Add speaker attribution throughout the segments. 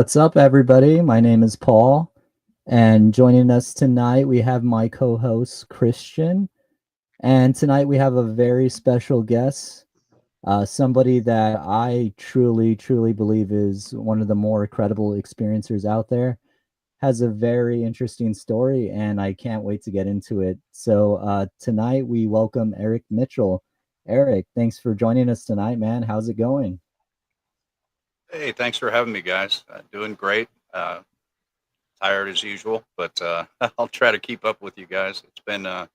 Speaker 1: What's up, everybody? My name is Paul, and joining us tonight we have my co-host Christian. And tonight we have a very special guest, somebody that I truly, truly believe is one of the more credible experiencers out there. Has a very interesting story, and I can't wait to get into it. So tonight we welcome Eric Mitchell. Eric, thanks for joining us tonight, man. How's it going?
Speaker 2: Hey, thanks for having me, guys. Doing great. Tired as usual, but I'll try to keep up with you guys. It's been a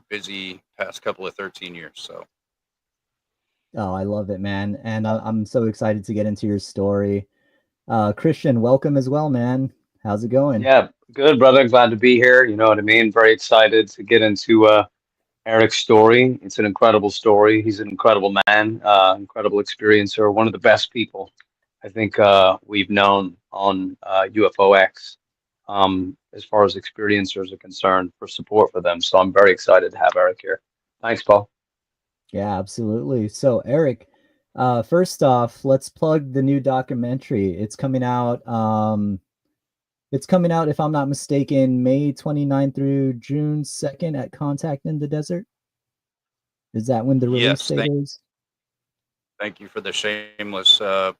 Speaker 2: busy past couple of 13 years. So,
Speaker 1: Oh, I love it, man. And I'm so excited to get into your story. Christian, welcome as well, man. How's it going?
Speaker 3: Yeah, good, brother. Glad to be here. You know what I mean? Very excited to get into Eric's story. It's an incredible story. He's an incredible man, incredible experiencer, one of the best people I think we've known on UFOX as far as experiencers are concerned for support for them. So I'm very excited to have Eric here. Thanks, Paul.
Speaker 1: Yeah, absolutely. So, Eric, first off, let's plug the new documentary. It's coming out, if I'm not mistaken, May 29th through June 2nd at Contact in the Desert. Is that when the release
Speaker 2: yes,
Speaker 1: date is?
Speaker 2: thank you for the shameless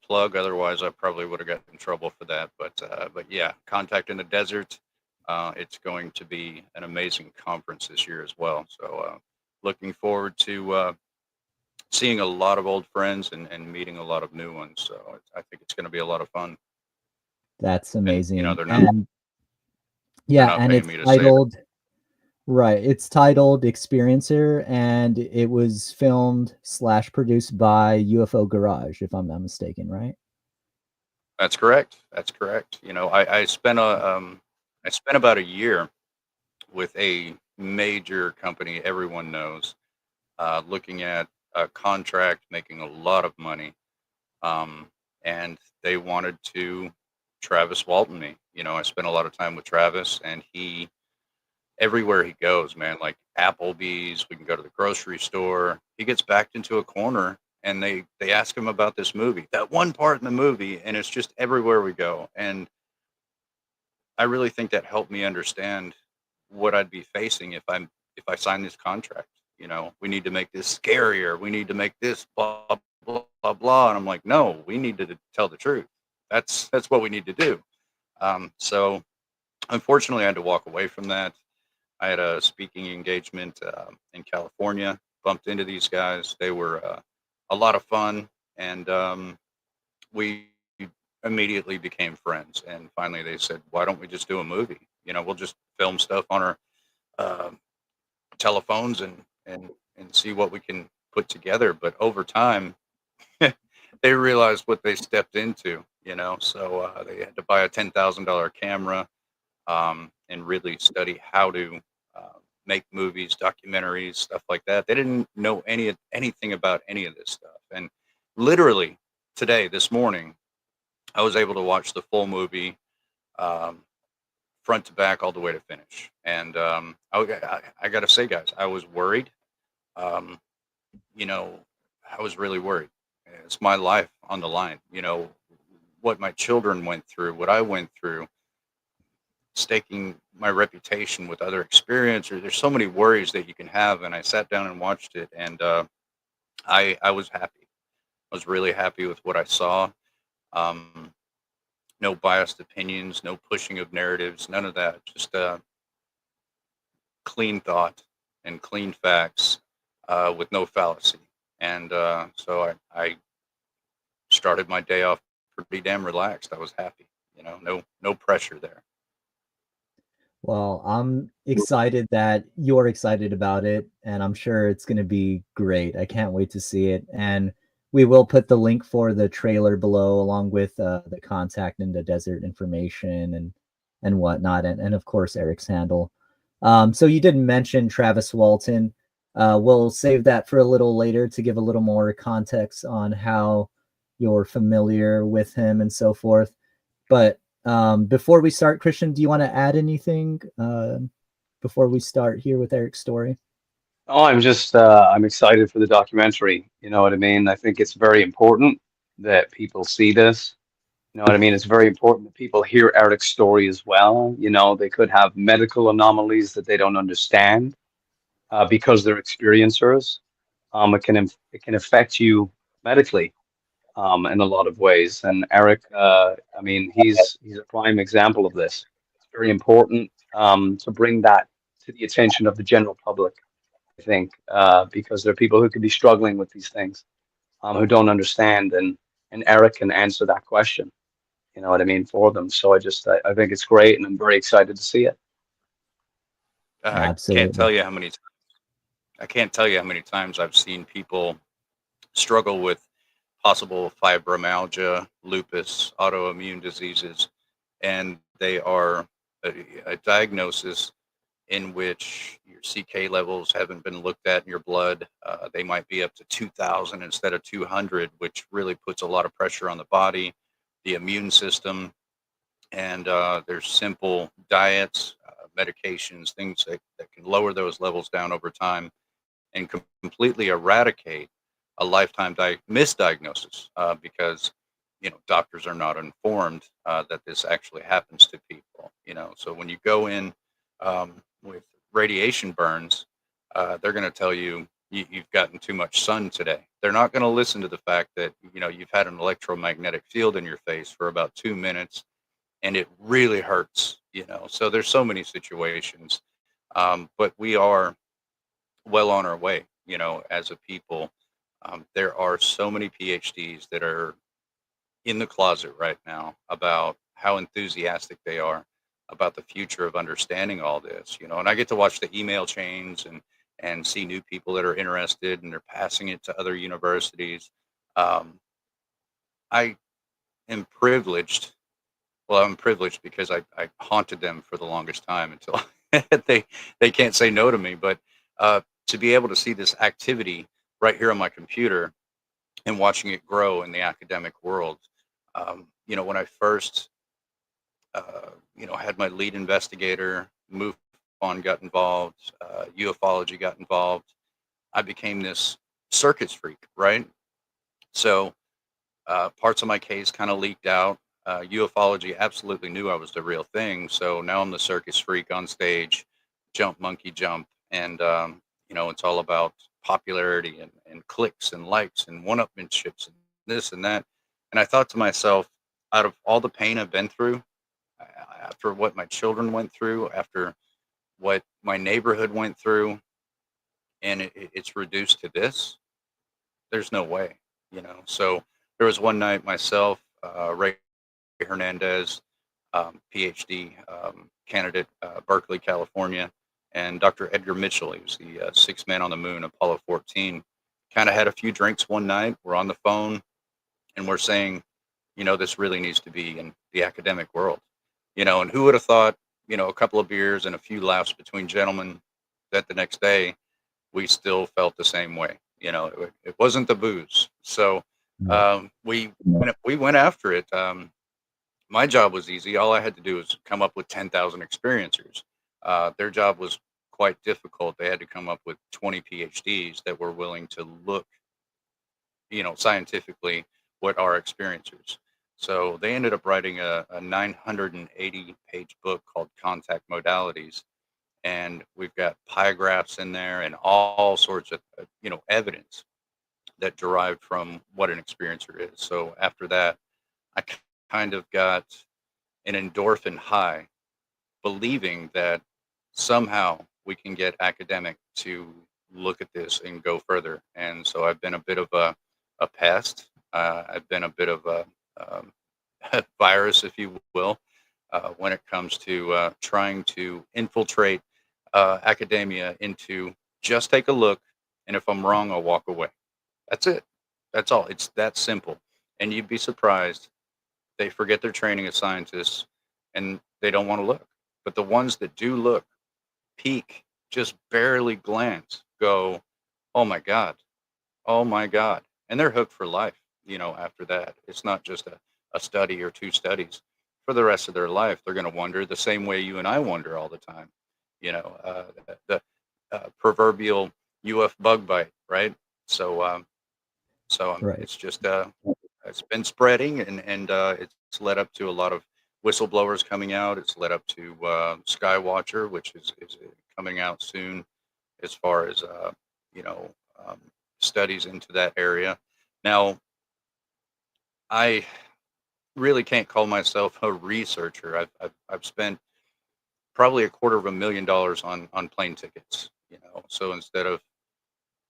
Speaker 2: plug. Otherwise, I probably would have gotten in trouble for that. But yeah, Contact in the Desert. It's going to be an amazing conference this year as well. So, looking forward to seeing a lot of old friends and meeting a lot of new ones. So, I think it's going to be a lot of fun.
Speaker 1: That's
Speaker 2: And
Speaker 1: amazing.
Speaker 2: they're not
Speaker 1: And
Speaker 2: they're
Speaker 1: yeah,
Speaker 2: not
Speaker 1: and
Speaker 2: paying
Speaker 1: it's
Speaker 2: me to say that.
Speaker 1: titled Right. It's titled Experiencer, and it was filmed slash produced by UFO Garage, if I'm not mistaken, right?
Speaker 2: That's correct. That's correct. I spent about a year with a major company everyone knows, looking at a contract, making a lot of money, um, and they wanted to Travis Walton me. I spent a lot of time with Travis, and he everywhere he goes, man, like Applebee's, we can go to the grocery store. He gets backed into a corner, and they ask him about this movie, that one part in the movie, and it's just everywhere we go. And I really think that helped me understand what I'd be facing if I sign this contract. We need to make this scarier. We need to make this blah blah blah blah. And I'm like, no, we need to tell the truth. That's what we need to do. So unfortunately, I had to walk away from that. I had a speaking engagement in California. Bumped into these guys. They were a lot of fun, and we immediately became friends. And finally, they said, "Why don't we just do a movie? We'll just film stuff on our uh, telephones and see what we can put together." But over time, they realized what they stepped into. So they had to buy a $10,000 camera and really study how to make movies, documentaries, stuff like that. They didn't know anything about any of this stuff. And literally today, this morning, I was able to watch the full movie, um, front to back, all the way to finish. And I got to say, guys, I was worried. Um, you know, I was really worried. It's my life on the line. What my children went through, what I went through, staking my reputation with other experiencers. There's so many worries that you can have. And I sat down and watched it, and I was happy. I was really happy with what I saw. Um, no biased opinions, no pushing of narratives, none of that. Just clean thought and clean facts with no fallacy. And so I started my day off pretty damn relaxed. I was happy. No pressure there.
Speaker 1: Well, I'm excited that you're excited about it, and I'm sure it's going to be great. I can't wait to see it. And we will put the link for the trailer below, along with the contact and the desert information and whatnot, and of course Eric's handle. So you didn't mention Travis Walton. We'll save that for a little later to give a little more context on how you're familiar with him and so forth. But before we start, Christian, do you want to add anything before we start here with Eric's story?
Speaker 3: Oh, I'm excited for the documentary. You know what I mean? I think it's very important that people see this. You know what I mean? It's very important that people hear Eric's story as well. You know, they could have medical anomalies that they don't understand because they're experiencers. It can affect you medically in a lot of ways. And Eric, I mean, he's a prime example of this. It's very important to bring that to the attention of the general public, I think, because there are people who could be struggling with these things, who don't understand, and Eric can answer that question. You know what I mean, for them. So I think it's great, and I'm very excited to see it.
Speaker 2: I can't
Speaker 1: Absolutely.
Speaker 2: tell you how many I can't tell you how many times I've seen people struggle with possible fibromyalgia, lupus, autoimmune diseases, and they are a diagnosis in which your CK levels haven't been looked at in your blood. They might be up to 2,000 instead of 200, which really puts a lot of pressure on the body, the immune system, and there's simple diets, medications, things that can lower those levels down over time and completely eradicate a lifetime misdiagnosis because doctors are not informed that this actually happens to people. So when you go in with radiation burns, they're going to tell you, you've gotten too much sun today. They're not going to listen to the fact that you've had an electromagnetic field in your face for about 2 minutes and it really hurts. So there's so many situations, but we are well on our way, as a people. There are so many PhDs that are in the closet right now about how enthusiastic they are about the future of understanding all this, and I get to watch the email chains and see new people that are interested and they're passing it to other universities. Um, I am privileged. Well, I'm privileged because I haunted them for the longest time until they can't say no to me. But to be able to see this activity right here on my computer and watching it grow in the academic world, when I first had my lead investigator, MUFON got involved, ufology got involved. I became this circus freak, right? So parts of my case kind of leaked out. Ufology absolutely knew I was the real thing. So now I'm the circus freak on stage, jump, monkey jump. And, it's all about popularity and clicks and likes and one-upmanships and this and that. And I thought to myself, out of all the pain I've been through, after what my children went through, after what my neighborhood went through, and it's reduced to this, there's no way, So there was one night myself, Ray Hernandez, PhD candidate, Berkeley, California, and Dr. Edgar Mitchell. He was the sixth man on the moon, Apollo 14. Kind of had a few drinks one night. We're on the phone and we're saying, this really needs to be in the academic world, and who would have thought, a couple of beers and a few laughs between gentlemen that the next day we still felt the same way. It wasn't the booze. So
Speaker 1: Right.
Speaker 2: we went after it. My job was easy. All I had to do was come up with 10,000 experiencers. Their job was quite difficult. They had to come up with 20 PhDs that were willing to look, scientifically what are experiencers. So they ended up writing a 980-page book called Contact Modalities. And we've got pie graphs in there and all sorts of, evidence that derived from what an experiencer is. So after that, I kind of got an endorphin high, believing that somehow we can get academic to look at this and go further. And so I've been a bit of a pest. I've been a bit of um, a virus, if you will, when it comes to trying to infiltrate academia into just take a look. And if I'm wrong, I'll walk away. That's it. That's all. It's that simple. And you'd be surprised. They forget their training as scientists and they don't want to look. But the ones that do look, peek, just barely glance, go, oh my God, oh my God. And they're hooked for life, after that. It's not just a study or two studies. For the rest of their life, they're going to wonder the same way you and I wonder all the time. The proverbial UF bug bite, right? So,
Speaker 1: Right.
Speaker 2: it's just it's been spreading, and it's led up to a lot of whistleblowers coming out. It's led up to Skywatcher, which is coming out soon, as far as you know um, studies into that area. Now, I really can't call myself a researcher. I've spent probably $250,000 on plane tickets. So instead of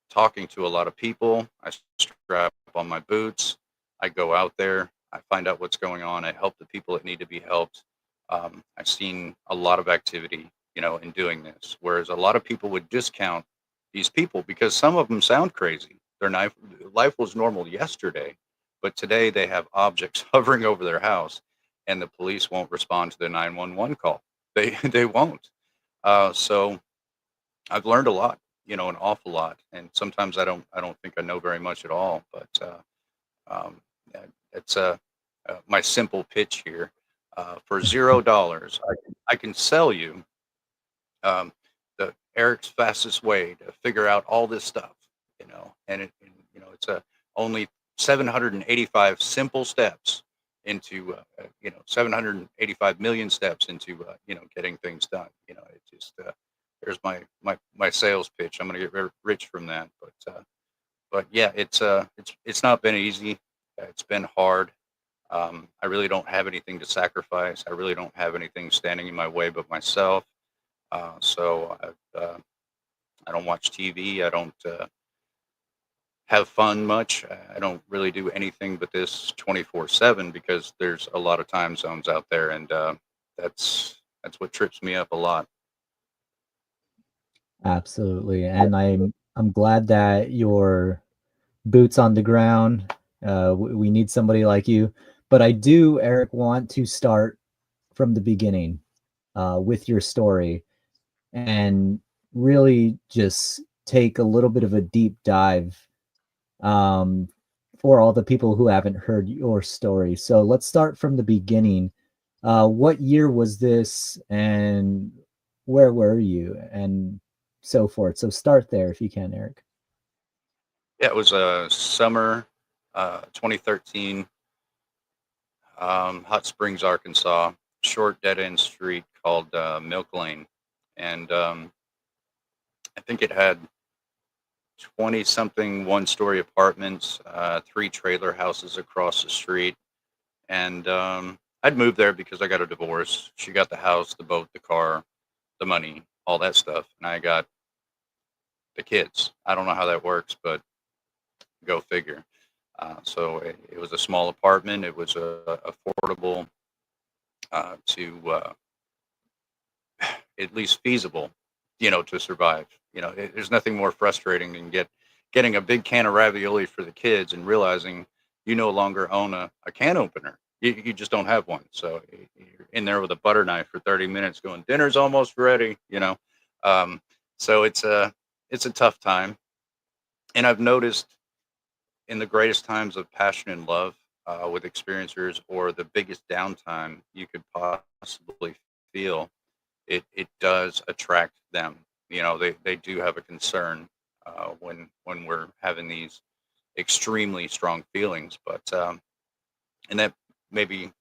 Speaker 2: talking to a lot of people, I strap on my boots, I go out there, I find out what's going on, I help the people that need to be helped. I've seen a lot of activity, in doing this, whereas a lot of people would discount these people because some of them sound crazy. Life was normal yesterday, but today they have objects hovering over their house, and the police won't respond to the 911 call. They won't. So I've learned a lot, an awful lot, and sometimes I don't think I know very much at all. But yeah, it's my simple pitch here. For $0, I can sell you um, the Eric's fastest way to figure out all this stuff, and it's only 785 simple steps into 785 million steps into getting things done. It just there's my sales pitch. I'm going to get rich from that, but yeah, it's not been easy. It's been hard. I really don't have anything to sacrifice. I really don't have anything standing in my way but myself. So I don't watch TV. I don't have fun much. I don't really do anything but this 24/7 because there's a lot of time zones out there, and that's what trips me up a lot.
Speaker 1: Absolutely, and I'm glad that your boots on the ground. We need somebody like you. But I do, Eric, want to start from the beginning with your story and really just take a little bit of a deep dive um, for all the people who haven't heard your story. So let's start from the beginning. What year was this, and where were you, and so forth? So start there if you can, Eric.
Speaker 2: Yeah, it was summer 2013, Hot Springs, Arkansas, short dead end street called Milk Lane, and I think it had 20 something one-story apartments, three trailer houses across the street. And I'd moved there because I got a divorce. She got the house, the boat, the car, the money, all that stuff. And I got the kids. I don't know how that works, but go figure. So it was a small apartment. It was affordable to at least feasible, to survive. There's nothing more frustrating than getting a big can of ravioli for the kids and realizing you no longer own a can opener. You just don't have one. So you're in there with a butter knife for 30 minutes going, dinner's almost ready. Um, so it's a tough time. And I've noticed in the greatest times of passion and love with experiencers, or the biggest downtime you could possibly feel, it does attract them. They do have a concern when we're having these extremely strong feelings, and that maybe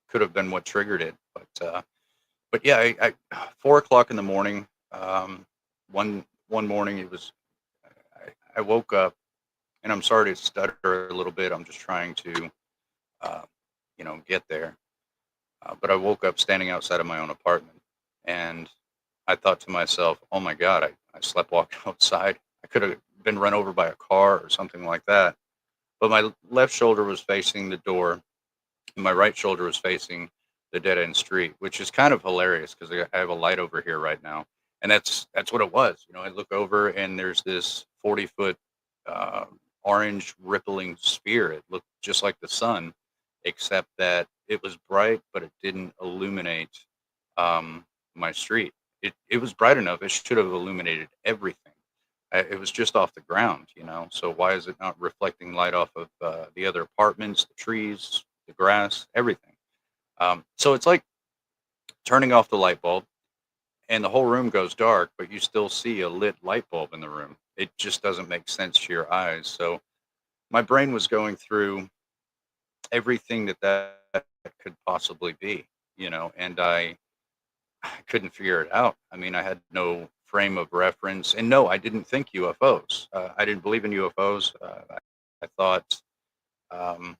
Speaker 2: could have been what triggered it. But yeah, 4 o'clock in the morning, one morning I woke up, and I'm sorry to stutter a little bit. I'm just trying to uh, get there. But I woke up standing outside of my own apartment, and I thought to myself, "Oh my God, I slept walking outside. I could have been run over by a car or something like that." But my left shoulder was facing the door, and my right shoulder was facing the dead end street, which is kind of hilarious because I have a light over here right now, and that's what it was. I look over, and there's this 40-foot uh, orange rippling sphere. It looked just like the sun, except that it was bright, but it didn't illuminate my street. It was bright enough; it should have illuminated everything. It was just off the ground. So why is it not reflecting light off of the other apartments, the trees, the grass, everything? So it's like turning off the light bulb, and the whole room goes dark, but you still see a lit light bulb in the room. It just doesn't make sense to your eyes. So my brain was going through everything that could possibly be, and I couldn't figure it out. I mean, I had no frame of reference, and no, I didn't think UFOs. I didn't believe in UFOs. I thought um,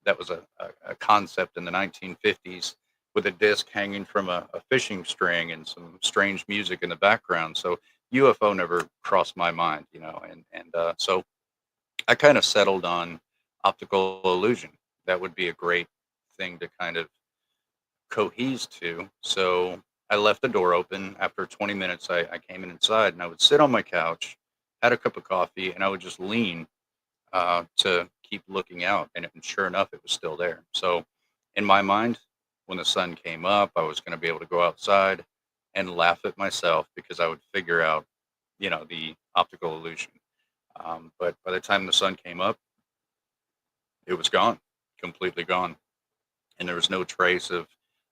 Speaker 2: that was a concept in the 1950s with a disc hanging from a fishing string and some strange music in the background. So UFO never crossed my mind, and so I kind of settled on optical illusion. That would be a great thing to kind of cohese to. So I left the door open. After 20 minutes, I came inside and I would sit on my couch, had a cup of coffee, and I would just lean to keep looking out. And sure enough, it was still there. So in my mind, when the sun came up, I was going to be able to go outside and laugh at myself because I would figure out, the optical illusion. But by the time the sun came up, it was gone, completely gone. And there was no trace of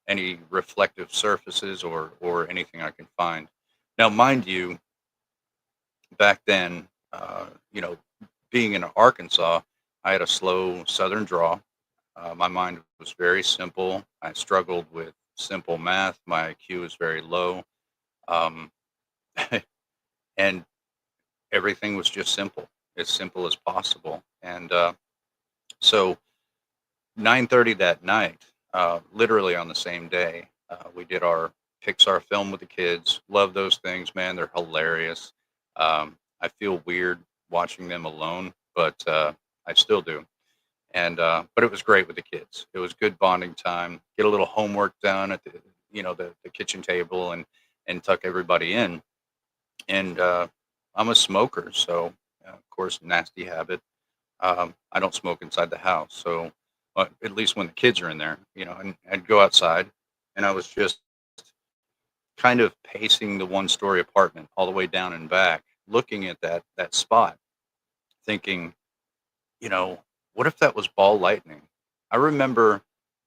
Speaker 2: any reflective surfaces or anything I can find. Now, mind you, back then, being in Arkansas, I had a slow Southern draw. My mind was very simple. I struggled with simple math. My IQ was very low, um, and everything was just as simple as possible. And so 9:30 that night, literally on the same day, we did our Pixar film with the kids. Love those things, man. They're hilarious. I feel weird watching them alone, but I still do. And but it was great with the kids. It was good bonding time. Get a little homework done at the kitchen table and tuck everybody in. And I'm a smoker, so of course, nasty habit. I don't smoke inside the house, so at least when the kids are in there, and I'd go outside, and I was just kind of pacing the one-story apartment all the way down and back, looking at that spot, thinking, you know, what if that was ball lightning? I remember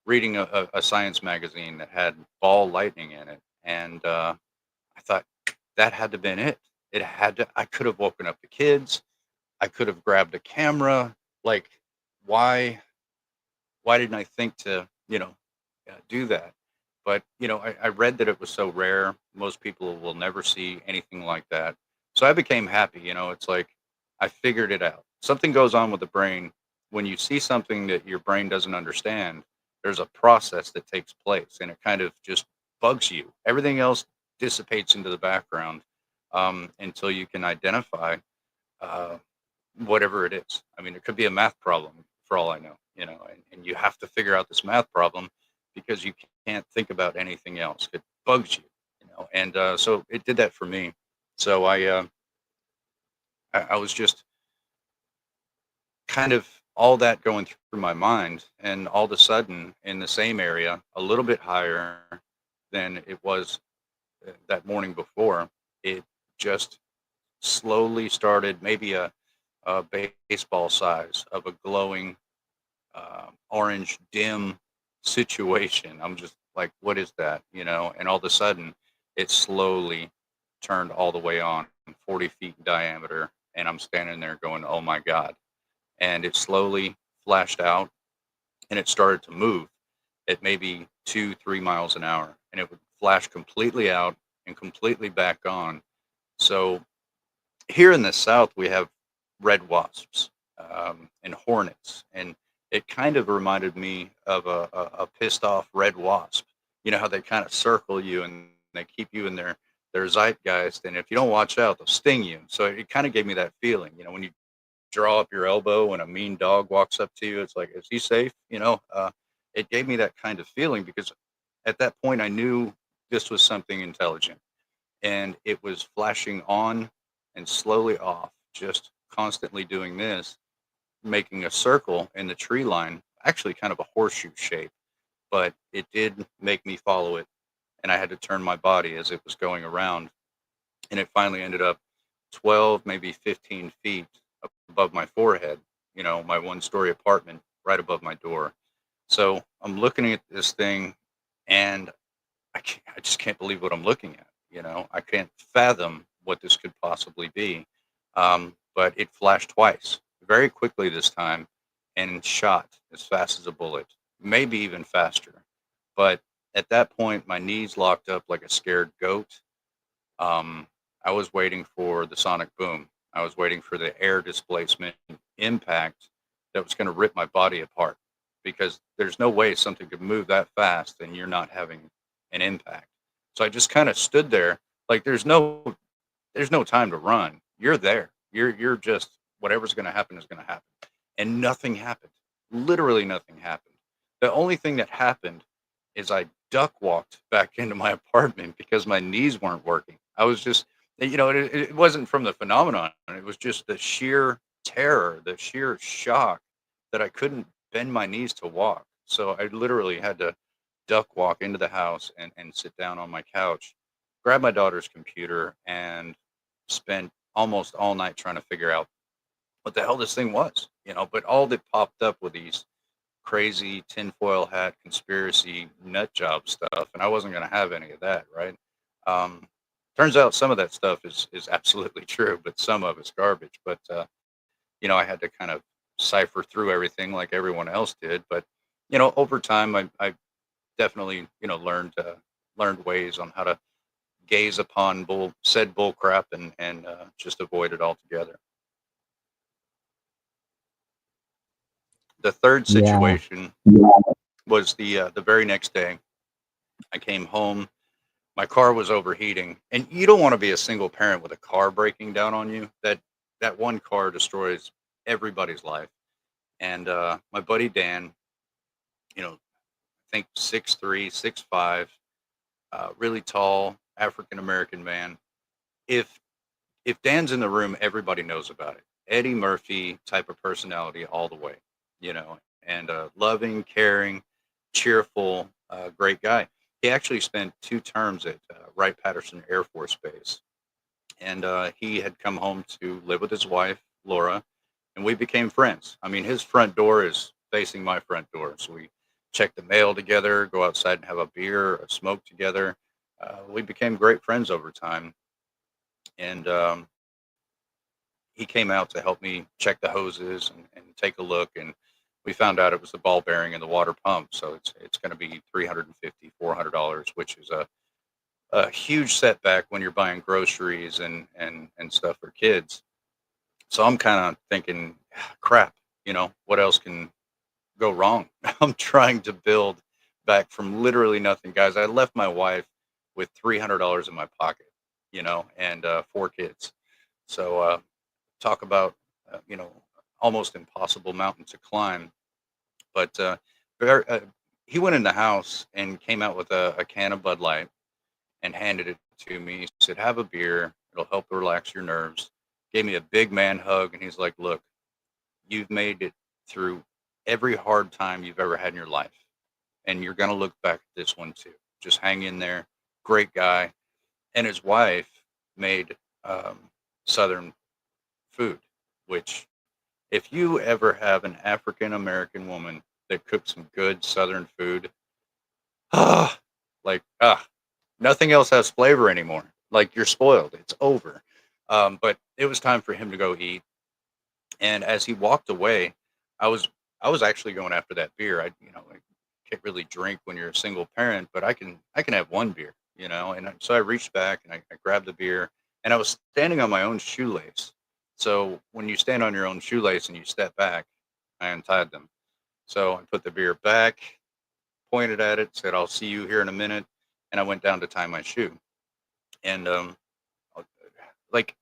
Speaker 2: reading a science magazine that had ball lightning in it, and I thought that had to have been it. It had to. I could have woken up the kids. I could have grabbed a camera. Like, why? Why didn't I think to, do that? But, I read that it was so rare. Most people will never see anything like that. So I became happy. It's like I figured it out. Something goes on with the brain when you see something that your brain doesn't understand. There's a process that takes place, and it kind of just bugs you. Everything else dissipates into the background until you can identify uh, whatever it is. I mean, it could be a math problem for all I know, and you have to figure out this math problem because you can't think about anything else. It bugs you, and so it did that for me. So I was just kind of all that going through my mind, and all of a sudden, in the same area, a little bit higher than it was that morning before, it just slowly started, maybe a baseball size of a glowing orange dim situation. I'm just like, what is that? And all of a sudden, it slowly turned all the way on, 40 feet in diameter. And I'm standing there going, oh my God. And it slowly flashed out and it started to move at maybe 2, 3 miles an hour. And it would flash completely out and completely back on. So here in the South, we have red wasps and hornets, and it kind of reminded me of a pissed off red wasp. You know how they kind of circle you and they keep you in their zeitgeist, and if you don't watch out, they'll sting you. So it kind of gave me that feeling. When you draw up your elbow when a mean dog walks up to you, it's like, is he safe? It gave me that kind of feeling because at that point I knew this was something intelligent, and it was flashing on and slowly off, just constantly doing this, making a circle in the tree line, actually kind of a horseshoe shape, but it did make me follow it. And I had to turn my body as it was going around. And it finally ended up 12, maybe 15 feet above my forehead, my one-story apartment right above my door. So I'm looking at this thing, and I just can't believe what I'm looking at. I can't fathom what this could possibly be. But it flashed twice, very quickly this time, and shot as fast as a bullet, maybe even faster. But at that point, my knees locked up like a scared goat. Um, I was waiting for the sonic boom. I was waiting for the air displacement impact that was going to rip my body apart, because there's no way something could move that fast and you're not having an impact. So I just kind of stood there, like there's no time to run. You're there. You're just, whatever's going to happen is going to happen. And nothing happened. Literally nothing happened. The only thing that happened is I duck walked back into my apartment because my knees weren't working. I was just, it wasn't from the phenomenon. It was just the sheer terror, the sheer shock that I couldn't bend my knees to walk. So I literally had to duck walk into the house and sit down on my couch, grab my daughter's computer, and spent almost all night trying to figure out what the hell this thing was. But all that popped up were these crazy tinfoil hat conspiracy nut job stuff, and I wasn't going to have any of that, right? Um, Turns out some of that stuff is absolutely true, but some of it's garbage. But I had to kind of cipher through everything like everyone else did. But over time, I definitely learned ways on how to gaze upon bull crap and just avoid it altogether. The third
Speaker 1: Yeah.
Speaker 2: situation was the very next day. I came home. My car was overheating, and you don't want to be a single parent with a car breaking down on you. That one car destroys everybody's life. And my buddy Dan, I think 6'3", 6'5", really tall African American man. If if Dan's in the room, everybody knows about it. Eddie Murphy type of personality all the way, and loving, caring, cheerful, great guy. He actually spent 2 terms at Wright-Patterson Air Force Base, and he had come home to live with his wife, Laura, and we became friends. I mean, his front door is facing my front door, so we check the mail together, go outside and have a beer, a smoke together. We became great friends over time, and he came out to help me check the hoses and take a look, and we found out it was the ball bearing in the water pump. So it's going to be $350, $400, which is a huge setback when you're buying groceries and stuff for kids. So I'm kind of thinking, crap, what else can go wrong? I'm trying to build back from literally nothing, guys. I left my wife with $300 in my pocket, and 4 kids. So talk about almost impossible mountain to climb. But very, he went in the house and came out with a can of Bud Light and handed it to me. He said, "Have a beer. It'll help relax your nerves." Gave me a big man hug, and he's like, "Look, you've made it through every hard time you've ever had in your life, and you're gonna look back at this one too. Just hang in there." Great guy. And his wife made Southern food, which, if you ever have an African American woman that cooks some good Southern food, ah, like nothing else has flavor anymore. Like, you're spoiled. It's over. But it was time for him to go eat. And as he walked away, I was I was actually going after that beer. I can't really drink when you're a single parent, but I can have one beer, so I reached back and I grabbed the beer, and I was standing on my own shoelace. So when you stand on your own shoelace and you step back, I untied them. So I put the beer back, pointed at it, said, "I'll see you here in a minute," and I went down to tie my shoe. And like,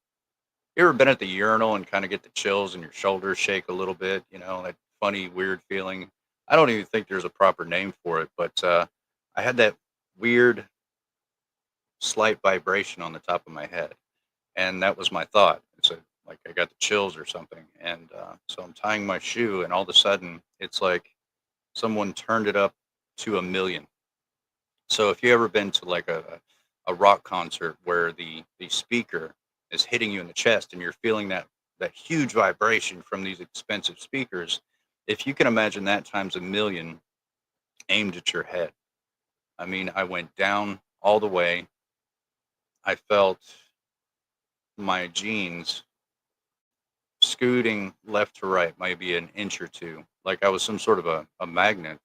Speaker 2: you ever been at the urinal and kind of get the chills and your shoulders shake a little bit, that funny, weird feeling? I don't even think there's a proper name for it, but I had that weird, slight vibration on the top of my head. And that was my thought. It's like I got the chills or something. And so I'm tying my shoe, and all of a sudden, it's like someone turned it up to a million. So if you ever been to like a rock concert where the speaker is hitting you in the chest and you're feeling that huge vibration from these expensive speakers, if you can imagine that times a million aimed at your head. I mean, I went down all the way. I felt my jeans scooting left to right, maybe an inch or two, like I was some sort of a magnet,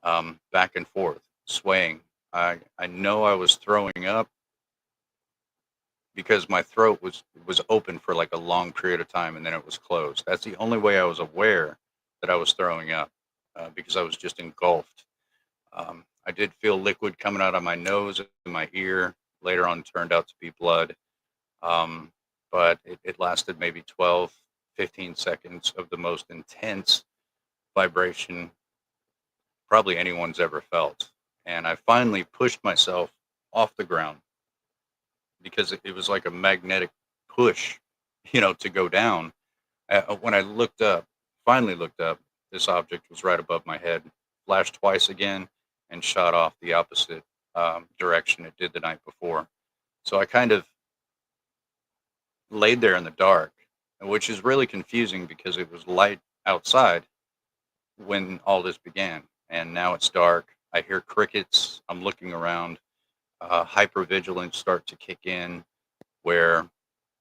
Speaker 2: back and forth, swaying. I know I was throwing up because my throat was open for like a long period of time and then it was closed. That's the only way I was aware that I was throwing up, because I was just engulfed. I did feel liquid coming out of my nose and my ear. Later on, turned out to be blood. Um, but it lasted maybe 12, 15 seconds of the most intense vibration probably anyone's ever felt. And I finally pushed myself off the ground because it was like a magnetic push, to go down. When I looked up, finally looked up, this object was right above my head, flashed twice again, and shot off the opposite direction it did the night before. So I kind of laid there in the dark, which is really confusing because it was light outside when all this began. And now it's dark. I hear crickets. I'm looking around. Hypervigilance start to kick in where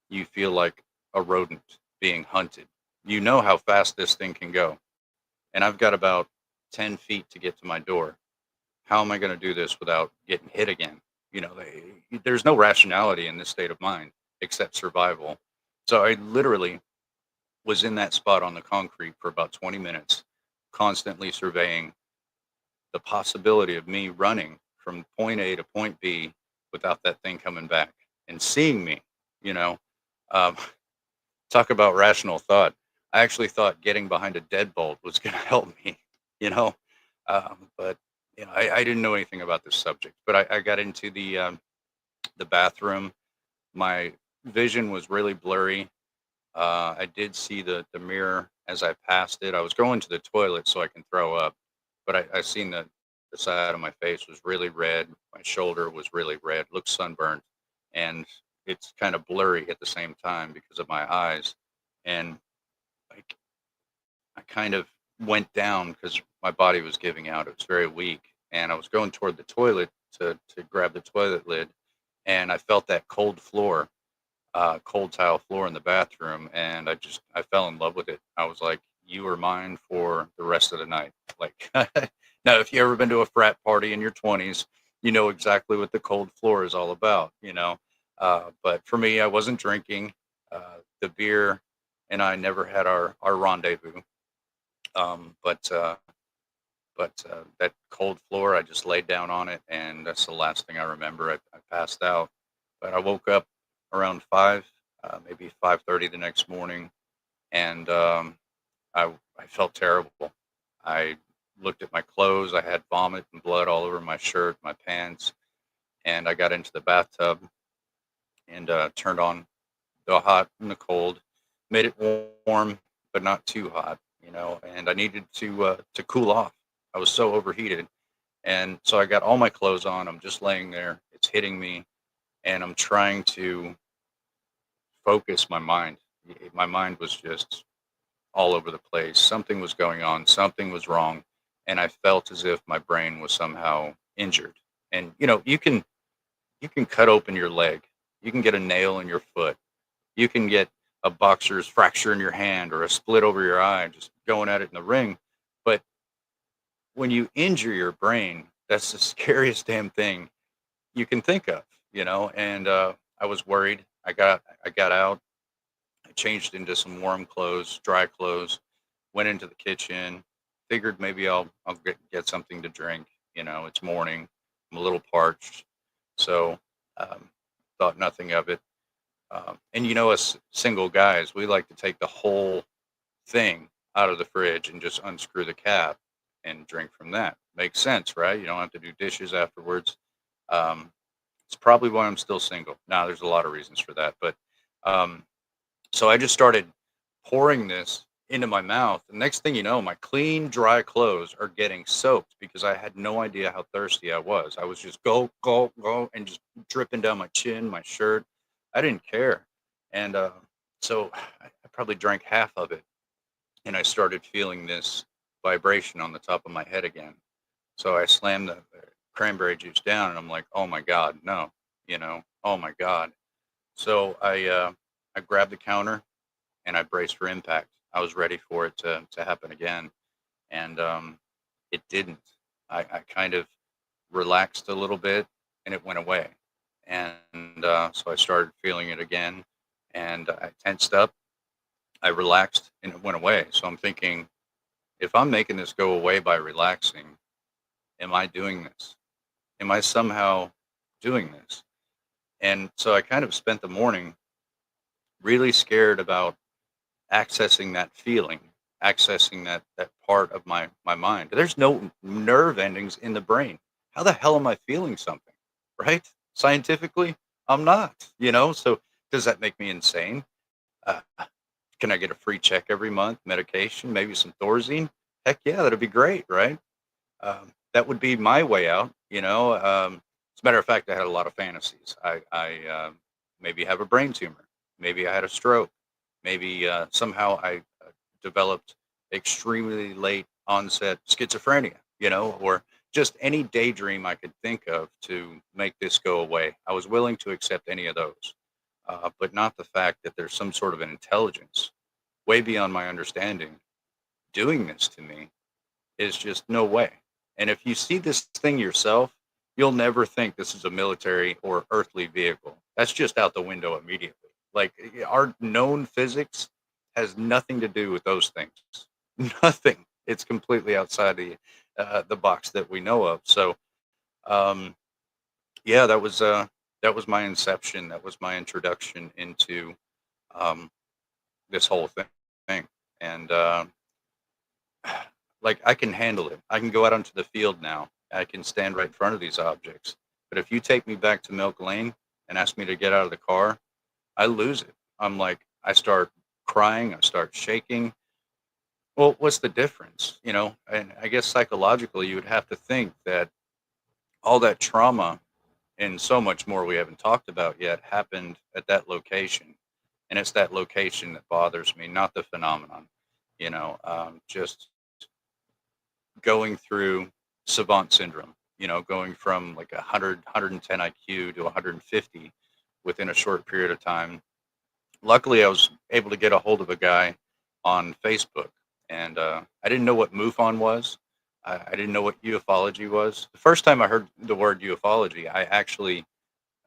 Speaker 2: you feel like a rodent being hunted. You know how fast this thing can go. And I've got about 10 feet to get to my door. How am I going to do this without getting hit again? There's no rationality in this state of mind except survival. So I literally was in that spot on the concrete for about 20 minutes, constantly surveying the possibility of me running from point A to point B without that thing coming back and seeing me, you know. Um, Talk about rational thought. I actually thought getting behind a deadbolt was going to help me, you know. But I didn't know anything about this subject. But I got into the bathroom. My vision was really blurry. I did see the mirror as I passed it. I was going to the toilet so I can throw up, but I seen the side of my face was really red. My shoulder was really red, looked sunburned, and it's kind of blurry at the same time because of my eyes. And like I kind of went down because my body was giving out. It was very weak, and I was going toward the toilet to grab the toilet lid, and I felt that cold tile floor in the bathroom, and I fell in love with it. I was like, "You are mine for the rest of the night." Like, now, if you ever been to a frat party in your 20s, you know exactly what the cold floor is all about. But for me, I wasn't drinking. The beer and I never had our rendezvous. But that cold floor, I just laid down on it, and that's the last thing I remember. I passed out, but I woke up around 5, maybe 5:30 the next morning, and I felt terrible. I looked at my clothes. I had vomit and blood all over my shirt, my pants, and I got into the bathtub and turned on the hot and the cold, made it warm but not too hot, and I needed to cool off. I was so overheated, and so I got all my clothes on. I'm just laying there. It's hitting me, and I'm trying to focus my mind. My mind was just all over the place. Something was going on. Something was wrong, and I felt as if my brain was somehow injured. And you can cut open your leg. You can get a nail in your foot. You can get a boxer's fracture in your hand or a split over your eye just going at it in the ring. But when you injure your brain, that's the scariest damn thing you can think of, And I was worried. I got out. I changed into some warm clothes, dry clothes. Went into the kitchen. Figured maybe I'll get something to drink. It's morning. I'm a little parched, so um, thought nothing of it. And us single guys, we like to take the whole thing out of the fridge and just unscrew the cap and drink from that. Makes sense, right? You don't have to do dishes afterwards. Um, it's probably why I'm still single. Now, there's a lot of reasons for that, but um, so I just started pouring this into my mouth. The next thing you know, my clean, dry clothes are getting soaked because I had no idea how thirsty I was. I was just go, go, go, and just dripping down my chin, my shirt. I didn't care. And so I probably drank half of it, and I started feeling this vibration on the top of my head again. So I slammed the cranberry juice down, and I'm like, "Oh my God, no!" "Oh my God!" So I grabbed the counter and I braced for impact. I was ready for it to happen again. and it didn't. I kind of relaxed a little bit, and it went away. And so I started feeling it again, and I tensed up. I relaxed, and it went away. So I'm thinking, if I'm making this go away by relaxing, am I doing this? Am I somehow doing this? And so I kind of spent the morning really scared about accessing that feeling, accessing that part of my mind. There's no nerve endings in the brain. How the hell am I feeling something? Right? Scientifically, I'm not, So does that make me insane? Uh, can I get a free check every month, medication, maybe some Thorazine? Heck yeah, that'd be great, right? That would be my way out. As a matter of fact, I had a lot of fantasies. I maybe have a brain tumor. Maybe I had a stroke. Maybe somehow I developed extremely late onset schizophrenia, or just any daydream I could think of to make this go away. I was willing to accept any of those, but not the fact that there's some sort of an intelligence way beyond my understanding doing this to me is just no way. And if you see this thing yourself, you'll never think this is a military or earthly vehicle. That's just out the window immediately. Like our known physics has nothing to do with those things. Nothing. It's completely outside the box that we know of. So um, yeah, that was my inception. That was my introduction into um, this whole thing. And like I can handle it. I can go out onto the field now. I can stand right in front of these objects. But if you take me back to Milk Lane and ask me to get out of the car, I lose it. I'm like, I start crying, I start shaking. Well, what's the difference? And I guess psychologically, you would have to think that all that trauma and so much more we haven't talked about yet happened at that location. And it's that location that bothers me, not the phenomenon. Just going through savant syndrome, going from like 110 IQ to 150 within a short period of time. Luckily, I was able to get a hold of a guy on Facebook, and I didn't know what MUFON was. I didn't know what ufology was. The first time I heard the word ufology, I actually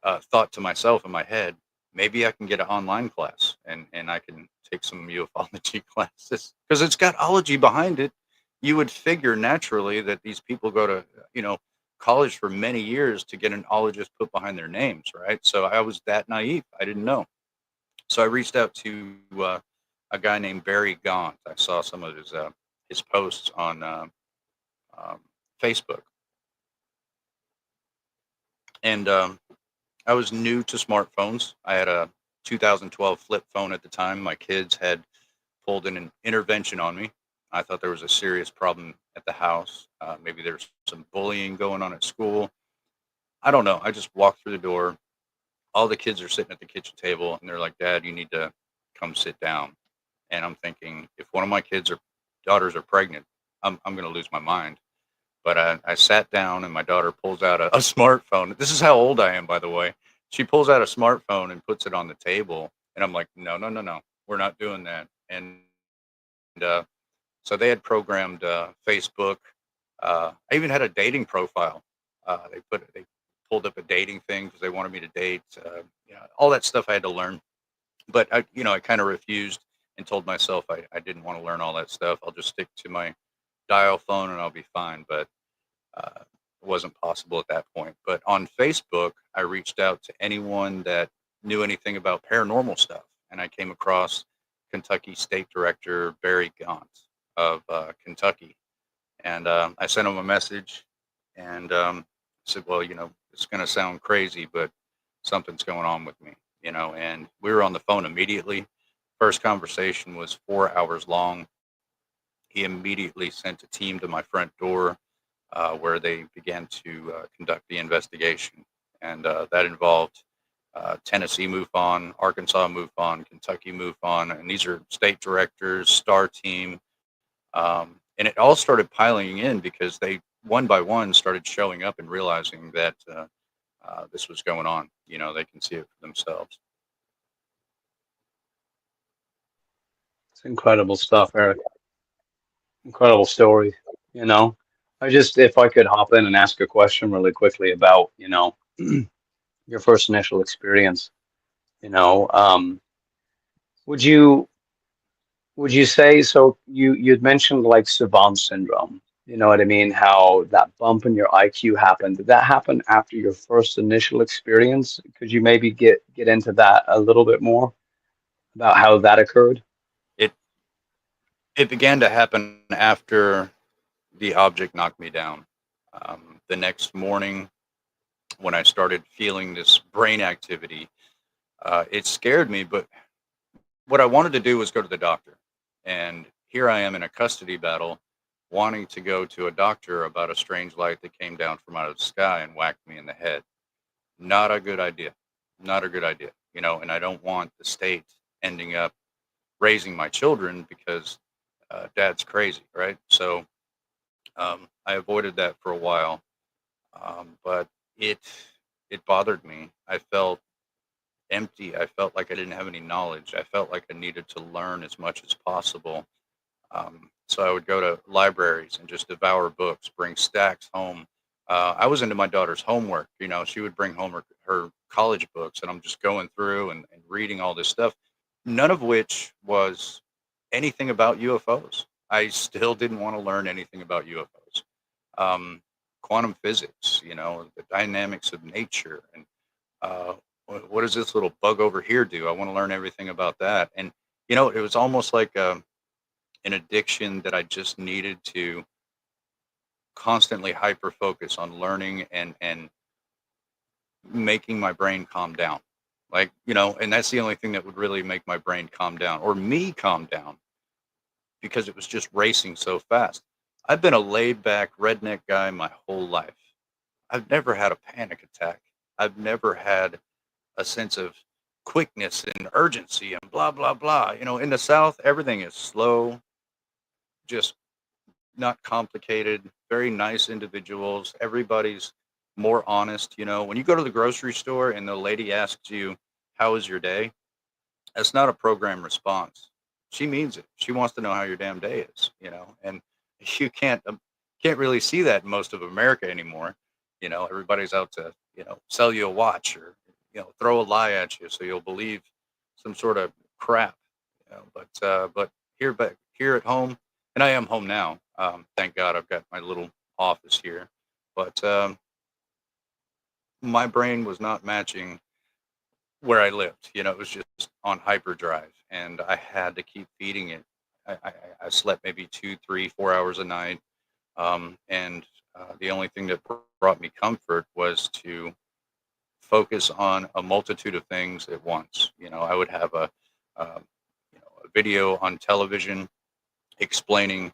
Speaker 2: thought to myself in my head, maybe I can get an online class and I can take some ufology classes because it's got ology behind it. You would figure naturally that these people go to, college for many years to get an ologist put behind their names, right? So I was that naive. I didn't know. So I reached out to a guy named Barry Gaunt. I saw some of his posts on um, Facebook, and I was new to smartphones. I had a 2012 flip phone at the time. My kids had pulled in an intervention on me. I thought there was a serious problem at the house. Maybe there's some bullying going on at school. I don't know. I just walked through the door. All the kids are sitting at the kitchen table, and they're like, "Dad, you need to come sit down." And I'm thinking, if one of my kids or daughters are pregnant, I'm going to lose my mind. But I sat down, and my daughter pulls out a smartphone. This is how old I am, by the way. She pulls out a smartphone and puts it on the table, and I'm like, no, no, no, no, we're not doing that. And uh, so they had programmed Facebook. I even had a dating profile. They pulled up a dating thing because they wanted me to date. All that stuff I had to learn. But I kind of refused and told myself I didn't want to learn all that stuff. I'll just stick to my dial phone and I'll be fine. But it wasn't possible at that point. But on Facebook, I reached out to anyone that knew anything about paranormal stuff, and I came across Kentucky State Director Barry Gaunt of Kentucky, and I sent him a message and said, "Well, it's going to sound crazy, but something's going on with me." And we were on the phone immediately. First conversation was 4 hours long. He immediately sent a team to my front door where they began to conduct the investigation. And that involved Tennessee MUFON, Arkansas MUFON, Kentucky MUFON, and these are state directors, STAR team. And it all started piling in because they, one by one, started showing up and realizing that this was going on. They can see it for themselves.
Speaker 3: It's incredible stuff, Eric. Incredible story. You know, I just, if I could hop in and ask a question really quickly about, your first initial experience, you know, would you would you say so? You'd mentioned like savant syndrome. You know what I mean? How that bump in your IQ happened. Did that happen after your first initial experience? Could you maybe get into that a little bit more about how that occurred?
Speaker 2: It it began to happen after the object knocked me down. The next morning, when I started feeling this brain activity, it scared me. But what I wanted to do was go to the doctor. And here I am in a custody battle, wanting to go to a doctor about a strange light that came down from out of the sky and whacked me in the head. Not a good idea. Not a good idea. And I don't want the state ending up raising my children because dad's crazy, right? So I avoided that for a while, but it it bothered me. I felt empty. I felt like I didn't have any knowledge. I felt like I needed to learn as much as possible. So I would go to libraries and just devour books, bring stacks home. I was into my daughter's homework. She would bring home her college books, and I'm just going through and reading all this stuff, none of which was anything about UFOs. I still didn't want to learn anything about UFOs. Um, Quantum physics, the dynamics of nature, and what does this little bug over here do? I want to learn everything about that. And it was almost like an addiction that I just needed to constantly hyper focus on learning and making my brain calm down. Like, and that's the only thing that would really make my brain calm down or me calm down because it was just racing so fast. I've been a laid back redneck guy my whole life. I've never had a panic attack. I've never had a sense of quickness and urgency and blah, blah, blah. In the South, everything is slow, just not complicated, very nice individuals. Everybody's more honest. When you go to the grocery store and the lady asks you, "How was your day?" That's not a program response. She means it. She wants to know how your damn day is. And you can't really see that in most of America anymore. Everybody's out to, sell you a watch or, throw a lie at you so you'll believe some sort of crap. But here at home, and I am home now. Thank God I've got my little office here. But my brain was not matching where I lived. It was just on hyperdrive, and I had to keep feeding it. I slept maybe 2, 3, 4 hours a night, and the only thing that brought me comfort was to focus on a multitude of things at once. I would have um, a video on television explaining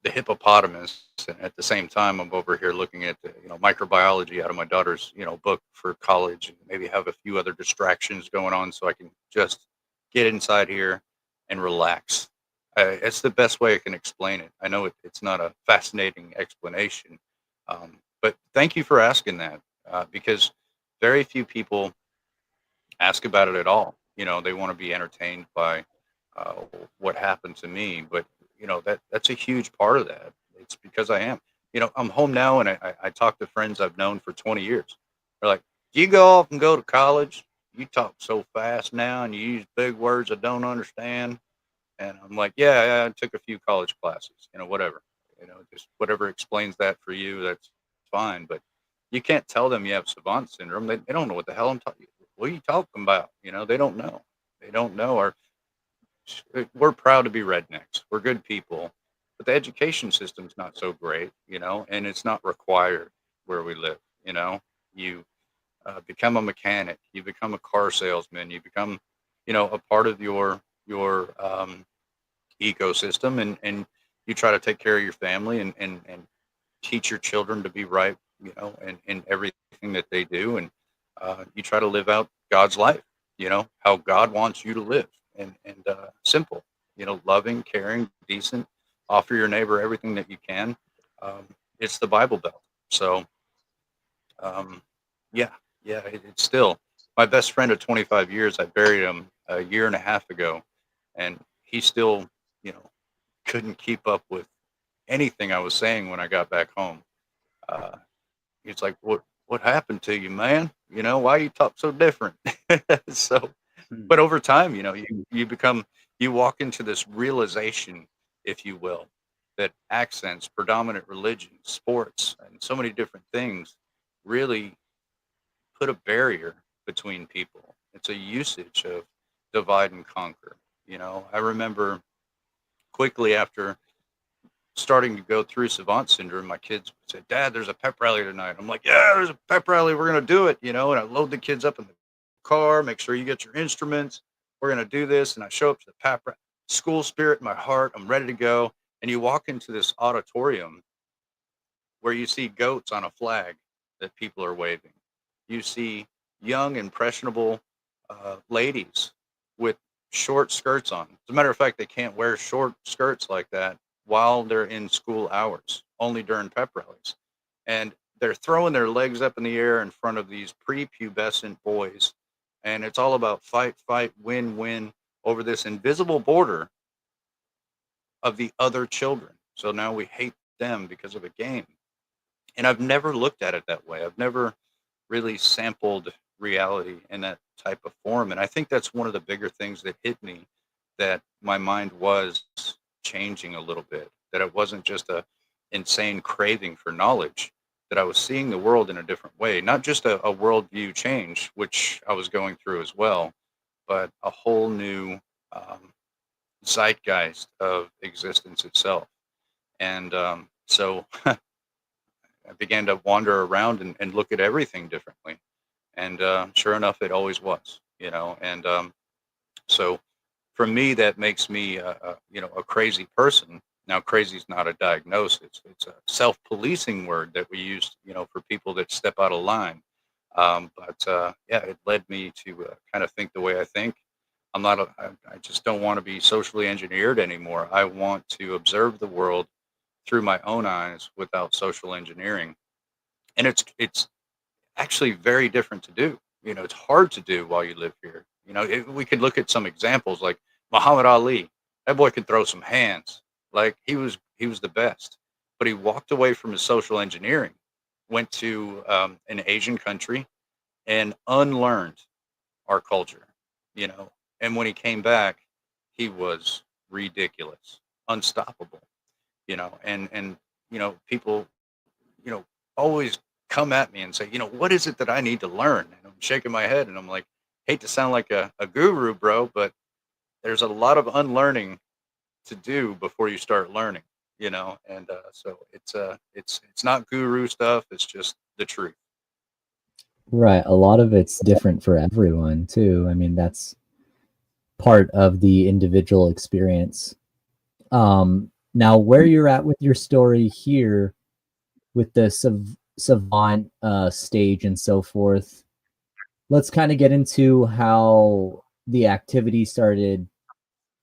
Speaker 2: the hippopotamus, and at the same time, I'm over here looking at microbiology out of my daughter's book for college, and maybe have a few other distractions going on, so I can just get inside here and relax. It's the best way I can explain it. I know it's not a fascinating explanation, but thank you for asking that because very few people ask about it at all. They want to be entertained by uh, what happened to me, but that's a huge part of that. It's because I am. I'm home now, and I talk to friends I've known for 20 years. They're like, "Do you go off and go to college? You talk so fast now, and you use big words I don't understand." And I'm like, "Yeah, I took a few college classes. Whatever. Just whatever explains that for you. That's fine." But you can't tell them you have savant syndrome. They don't know what the hell I'm talking. What are you talking about? They don't know. They don't know. Or we're proud to be rednecks. We're good people, but the education system's not so great, and it's not required where we live. You become a mechanic, you become a car salesman, you become, a part of your ecosystem, and you try to take care of your family and teach your children to be right, in everything that they do, and you try to live out God's life, how God wants you to live, and simple, loving, caring, decent, offer your neighbor everything that you can. Um, it's the Bible Belt. So, um, yeah, yeah, it's still my best friend of 25 years. I buried him a year and a half ago, and he's still, you know, couldn't keep up with anything I was saying when I got back home. Uh, It's like, what happened to you, man? You know, why you talk so different? So,
Speaker 1: Hmm.
Speaker 2: but over time, you know, you walk into this realization, if you will, that accents, predominant religions, sports, and so many different things really put a barrier between people. It's a usage of divide and conquer. You know, I remember quickly after starting to go through savant syndrome, my kids would say, "Dad, there's a pep rally tonight." I'm like, "Yeah, there's a pep rally. We're gonna do it," you know. And I load the kids up in the car, make sure you get your instruments. We're gonna do this, and I show up to the pep school spirit in my heart. I'm ready to go. And you walk into this auditorium where you see goats on a flag that people are waving. You see young, impressionable ladies with short skirts on. As a matter of fact, they can't wear short skirts like that while they're in school hours, only during pep rallies. And they're throwing their legs up in the air in front of these prepubescent boys. And it's all about fight, fight, win, win over this invisible border of the other children. So now we hate them because of a game. And I've never looked at it that way. I've never really sampled reality in that type of form. And I think that's one of the bigger things that hit me, that my mind was changing a little bit, that it wasn't just a insane craving for knowledge, that I was seeing the world in a different way, not just a worldview change, which I was going through as well, but a whole new zeitgeist of existence itself. And so I began to wander around and look at everything differently. And sure enough, it always was, you know. And so for me, that makes me, you know, a crazy person. Now, crazy is not a diagnosis; it's a self-policing word that we use, you know, for people that step out of line. But yeah, it led me to kind of think the way I think. I'm not. I just don't want to be socially engineered anymore. I want to observe the world through my own eyes without social engineering. And it's actually very different to do. You know, it's hard to do while you live here. You know, we could look at some examples like Muhammad Ali. That boy could throw some hands. Like he was the best. But he walked away from his social engineering, went to an Asian country and unlearned our culture. You know, and when he came back, he was ridiculous, unstoppable. You know, and you know, people, you know, always come at me and say, you know, what is it that I need to learn? And I'm shaking my head and I'm like, hate to sound like a guru, bro, but there's a lot of unlearning to do before you start learning, you know? And so it's not guru stuff. It's just the truth.
Speaker 1: Right. A lot of it's different for everyone too. I mean, that's part of the individual experience. Now where you're at with your story here with the savant stage and so forth, let's kind of get into how the activity started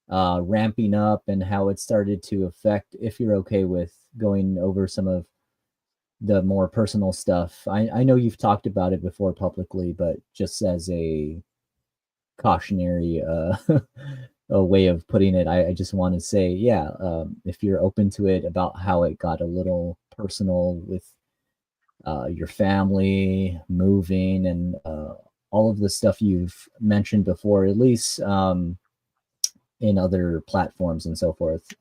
Speaker 1: ramping up and how it started to affect, if you're okay with going over some of the more personal stuff. I know you've talked about it before publicly, but just as a cautionary a way of putting it, I just want to say, yeah, if you're open to it, about how it got a little personal with your family, moving, and all of the stuff you've mentioned before, at least in other platforms and so forth.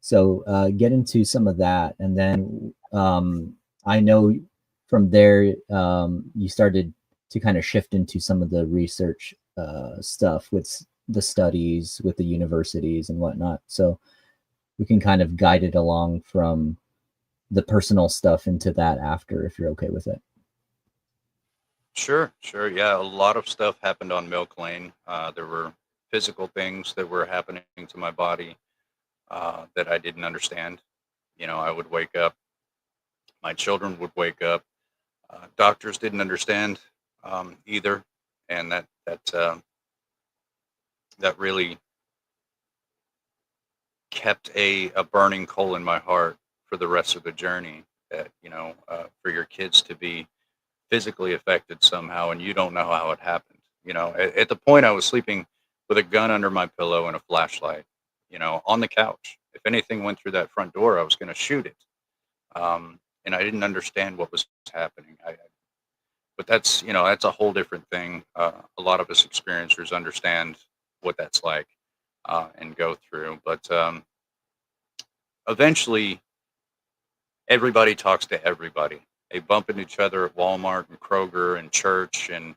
Speaker 1: So get into some of that, and then I know from there you started to kind of shift into some of the research stuff with the studies with the universities and whatnot. So we can kind of guide it along from the personal stuff into that after, if you're okay with it.
Speaker 2: Sure, sure. Yeah, a lot of stuff happened on Milk Lane. There were physical things that were happening to my body that I didn't understand. You know, I would wake up, my children would wake up. Doctors didn't understand either, and that really kept a burning coal in my heart for the rest of the journey. That, you know, for your kids to be physically affected somehow, and you don't know how it happened. You know, at the point I was sleeping with a gun under my pillow and a flashlight, you know, on the couch, If anything went through that front door, I was going to shoot it. And I didn't understand what was happening. But that's, that's a whole different thing. A lot of us experiencers understand what that's like and go through. But eventually, everybody talks to everybody. They bump into each other at Walmart and Kroger and church. And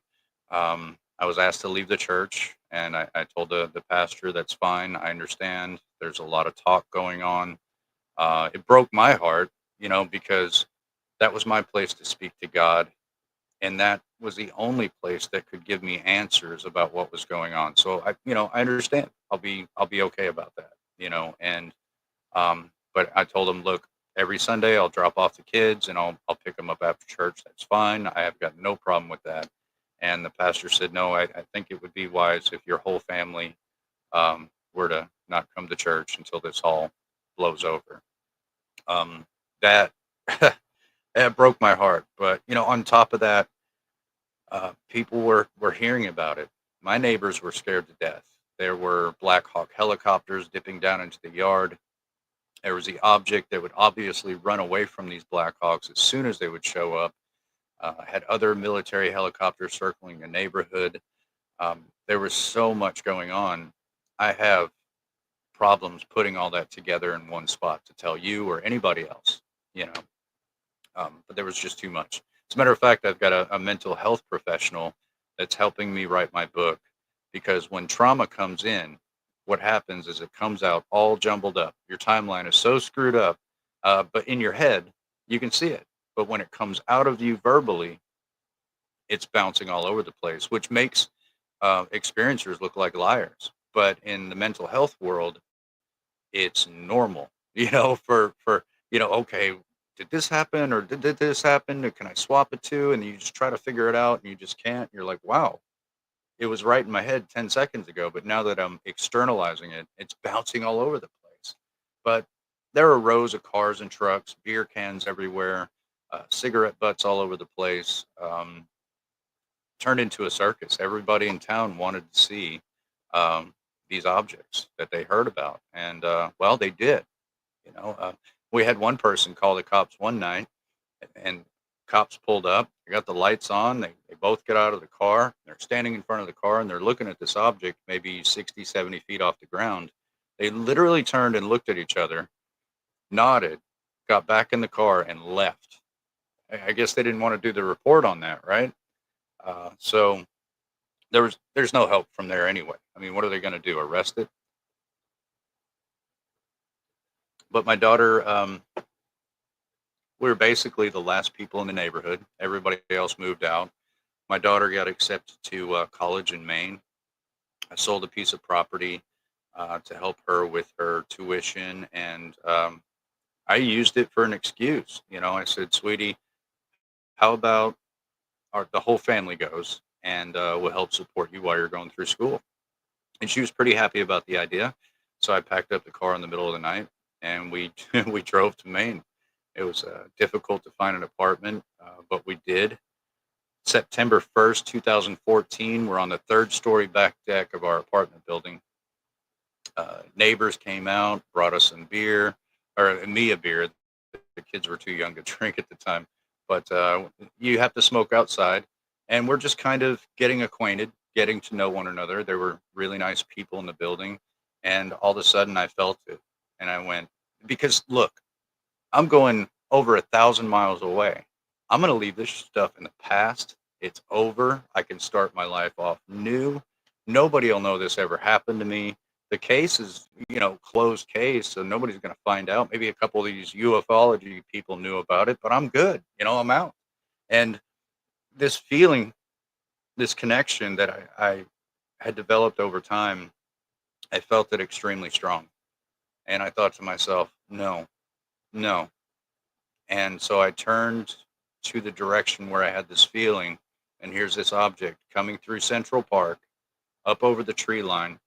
Speaker 2: I was asked to leave the church. And I told the pastor, that's fine. I understand. There's a lot of talk going on. It broke my heart, because that was my place to speak to God. And that was the only place that could give me answers about what was going on. So I understand. I'll be okay about that, and but I told him, look, every Sunday I'll drop off the kids and I'll pick them up after church. That's fine. I have got no problem with that. And the pastor said, no, I think it would be wise if your whole family were to not come to church until this all blows over. That that broke my heart. But on top of that, people were hearing about it. My neighbors were scared to death. There were Black Hawk helicopters dipping down into the yard. There was the object that would obviously run away from these Black Hawks as soon as they would show up. Had other military helicopters circling the neighborhood. There was so much going on. I have problems putting all that together in one spot to tell you or anybody else, but there was just too much. As a matter of fact, I've got a mental health professional that's helping me write my book, because when trauma comes in, what happens is it comes out all jumbled up. Your timeline is so screwed up, but in your head, you can see it. But when it comes out of you verbally, it's bouncing all over the place, which makes experiencers look like liars. But in the mental health world, it's normal, okay, did this happen or did this happen? Or can I swap it to? And you just try to figure it out and you just can't. You're like, wow, it was right in my head 10 seconds ago, but now that I'm externalizing it, it's bouncing all over the place. But there are rows of cars and trucks, beer cans everywhere, cigarette butts all over the place. Turned into a circus. Everybody in town wanted to see um, these objects that they heard about. And well, they did. We had one person call the cops one night, and cops pulled up. They got the lights on. They both get out of the car. They're standing in front of the car and they're looking at this object, maybe 60, 70 feet off the ground. They literally turned and looked at each other, nodded, got back in the car and left. I guess they didn't want to do the report on that, right? So there's no help from there anyway. I mean, what are they going to do? Arrest it? But my daughter, we were basically the last people in the neighborhood. Everybody else moved out. My daughter got accepted to college in Maine. I sold a piece of property to help her with her tuition, and I used it for an excuse. I said, sweetie, how about the whole family goes and we'll help support you while you're going through school? And she was pretty happy about the idea. So I packed up the car in the middle of the night and we we drove to Maine. It was difficult to find an apartment, but we did. September 1st, 2014, we're on the third story back deck of our apartment building. Neighbors came out, brought us some beer, or me a beer. The kids were too young to drink at the time, but you have to smoke outside. And we're just kind of getting acquainted, getting to know one another. There were really nice people in the building. And all of a sudden I felt it. And I went, because look, I'm going over 1,000 miles away. I'm going to leave this stuff in the past. It's over. I can start my life off new. Nobody will know this ever happened to me. The case is, closed case, so nobody's going to find out. Maybe a couple of these ufology people knew about it, but I'm good. I'm out. And this feeling, this connection that I had developed over time, I felt it extremely strong. And I thought to myself, no, no. And so I turned to the direction where I had this feeling, and here's this object coming through Central Park, up over the tree line,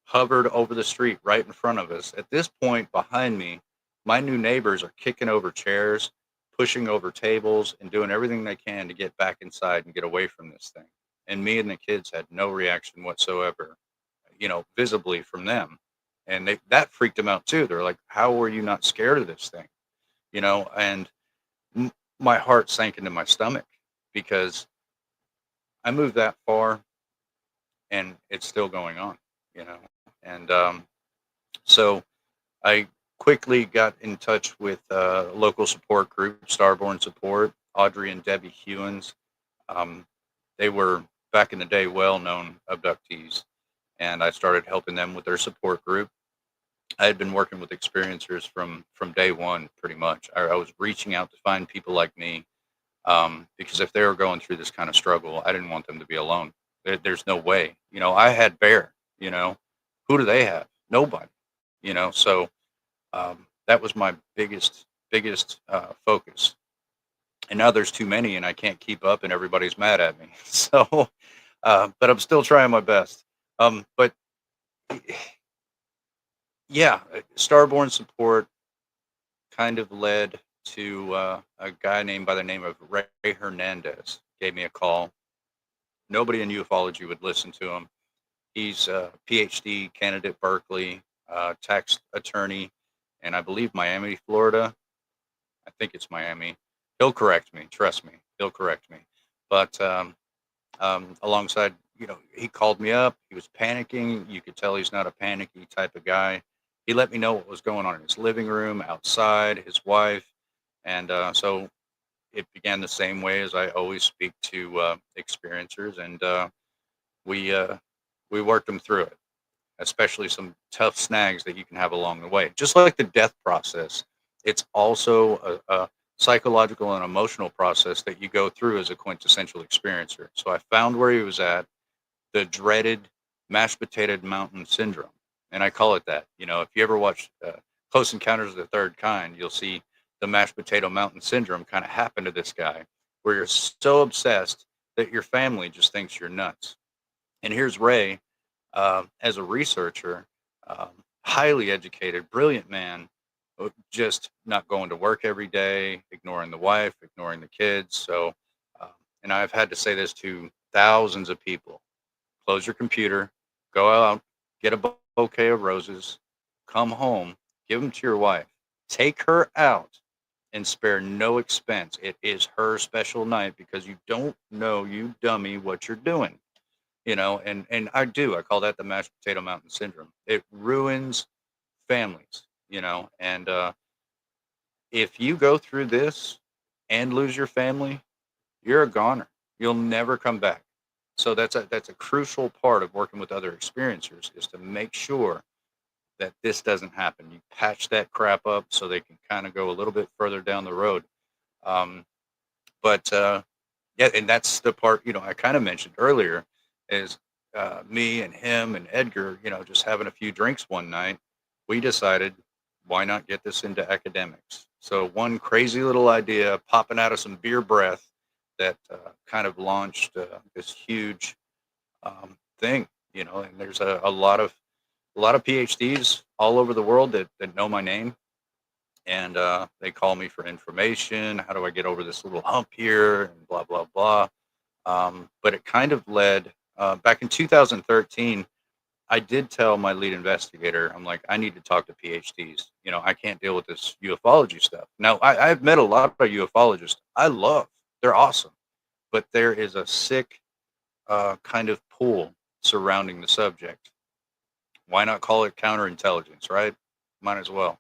Speaker 2: hovered over the street right in front of us. At this point, behind me, my new neighbors are kicking over chairs, pushing over tables, and doing everything they can to get back inside and get away from this thing. And me and the kids had no reaction whatsoever, visibly from them. and that freaked them out too. They're like, "How were you not scared of this thing?" And my heart sank into my stomach because I moved that far and it's still going on, you know. And so I quickly got in touch with a local support group, Starborn Support, Audrey and Debbie Hewins. Um, they were back in the day well-known abductees, and I started helping them with their support group. I had been working with experiencers from day one, pretty much. I was reaching out to find people like me, because if they were going through this kind of struggle, I didn't want them to be alone. There's no way. I had Bear. Who do they have? Nobody. So that was my biggest focus. And now there's too many, and I can't keep up, and everybody's mad at me. So, but I'm still trying my best. But yeah, Starborn Support kind of led to a guy named by the name of Ray Hernandez. Gave me a call. Nobody in ufology would listen to him. He's a PhD candidate, Berkeley, tax attorney, and I believe Miami, Florida. I think it's Miami. He'll correct me. Trust me, he'll correct me. But alongside, he called me up. He was panicking. You could tell he's not a panicky type of guy. He let me know what was going on in his living room, outside, his wife. And so it began the same way as I always speak to experiencers. And we worked them through it, especially some tough snags that you can have along the way. Just like the death process, it's also a psychological and emotional process that you go through as a quintessential experiencer. So I found where he was at, the dreaded mashed potato mountain syndrome. And I call it that. If you ever watch Close Encounters of the Third Kind, you'll see the mashed potato mountain syndrome kind of happen to this guy, where you're so obsessed that your family just thinks you're nuts. And here's Ray, as a researcher, highly educated, brilliant man, just not going to work every day, ignoring the wife, ignoring the kids. So, and I've had to say this to thousands of people: close your computer, go out, get a bouquet of roses, come home, give them to your wife, take her out, and spare no expense. It is her special night, because you don't know, you dummy, what you're doing. And I call that the mashed potato mountain syndrome. It ruins families, and if you go through this and lose your family, you're a goner. You'll never come back. So that's a crucial part of working with other experiencers, is to make sure that this doesn't happen. You patch that crap up so they can kind of go a little bit further down the road. Um, but yeah, and that's the part, I kind of mentioned earlier, is me and him and Edgar, just having a few drinks one night. We decided, why not get this into academics? So one crazy little idea popping out of some beer breath that kind of launched this huge thing, and there's a lot of PhDs all over the world that know my name, and they call me for information. How do I get over this little hump here, and blah blah blah. But it kind of led back in 2013. I did tell my lead investigator, I'm like, I need to talk to PhDs. I can't deal with this ufology stuff. Now, I've met a lot of ufologists. I love, they're awesome, but there is a sick kind of pull surrounding the subject. Why not call it counterintelligence, right? Might as well.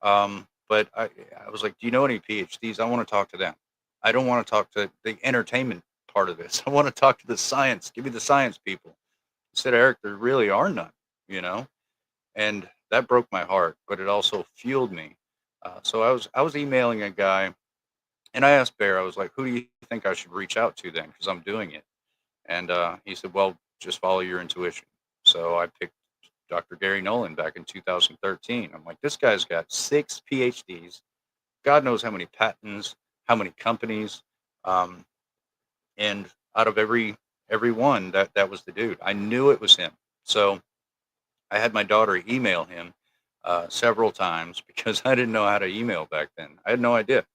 Speaker 2: But I was like, do you know any PhDs? I want to talk to them. I don't want to talk to the entertainment part of this. I want to talk to the science. Give me the science people. I said, Eric, there really are none, and that broke my heart, but it also fueled me. So I was emailing a guy, and I asked Bear, I was like, who do you think I should reach out to then? Because I'm doing it. And he said, well, just follow your intuition. So I picked Dr. Gary Nolan back in 2013. I'm like, this guy's got 6 PhDs, God knows how many patents, how many companies, um, and out of every one, that was the dude. I knew it was him. So I had my daughter email him several times, because I didn't know how to email back then. I had no idea.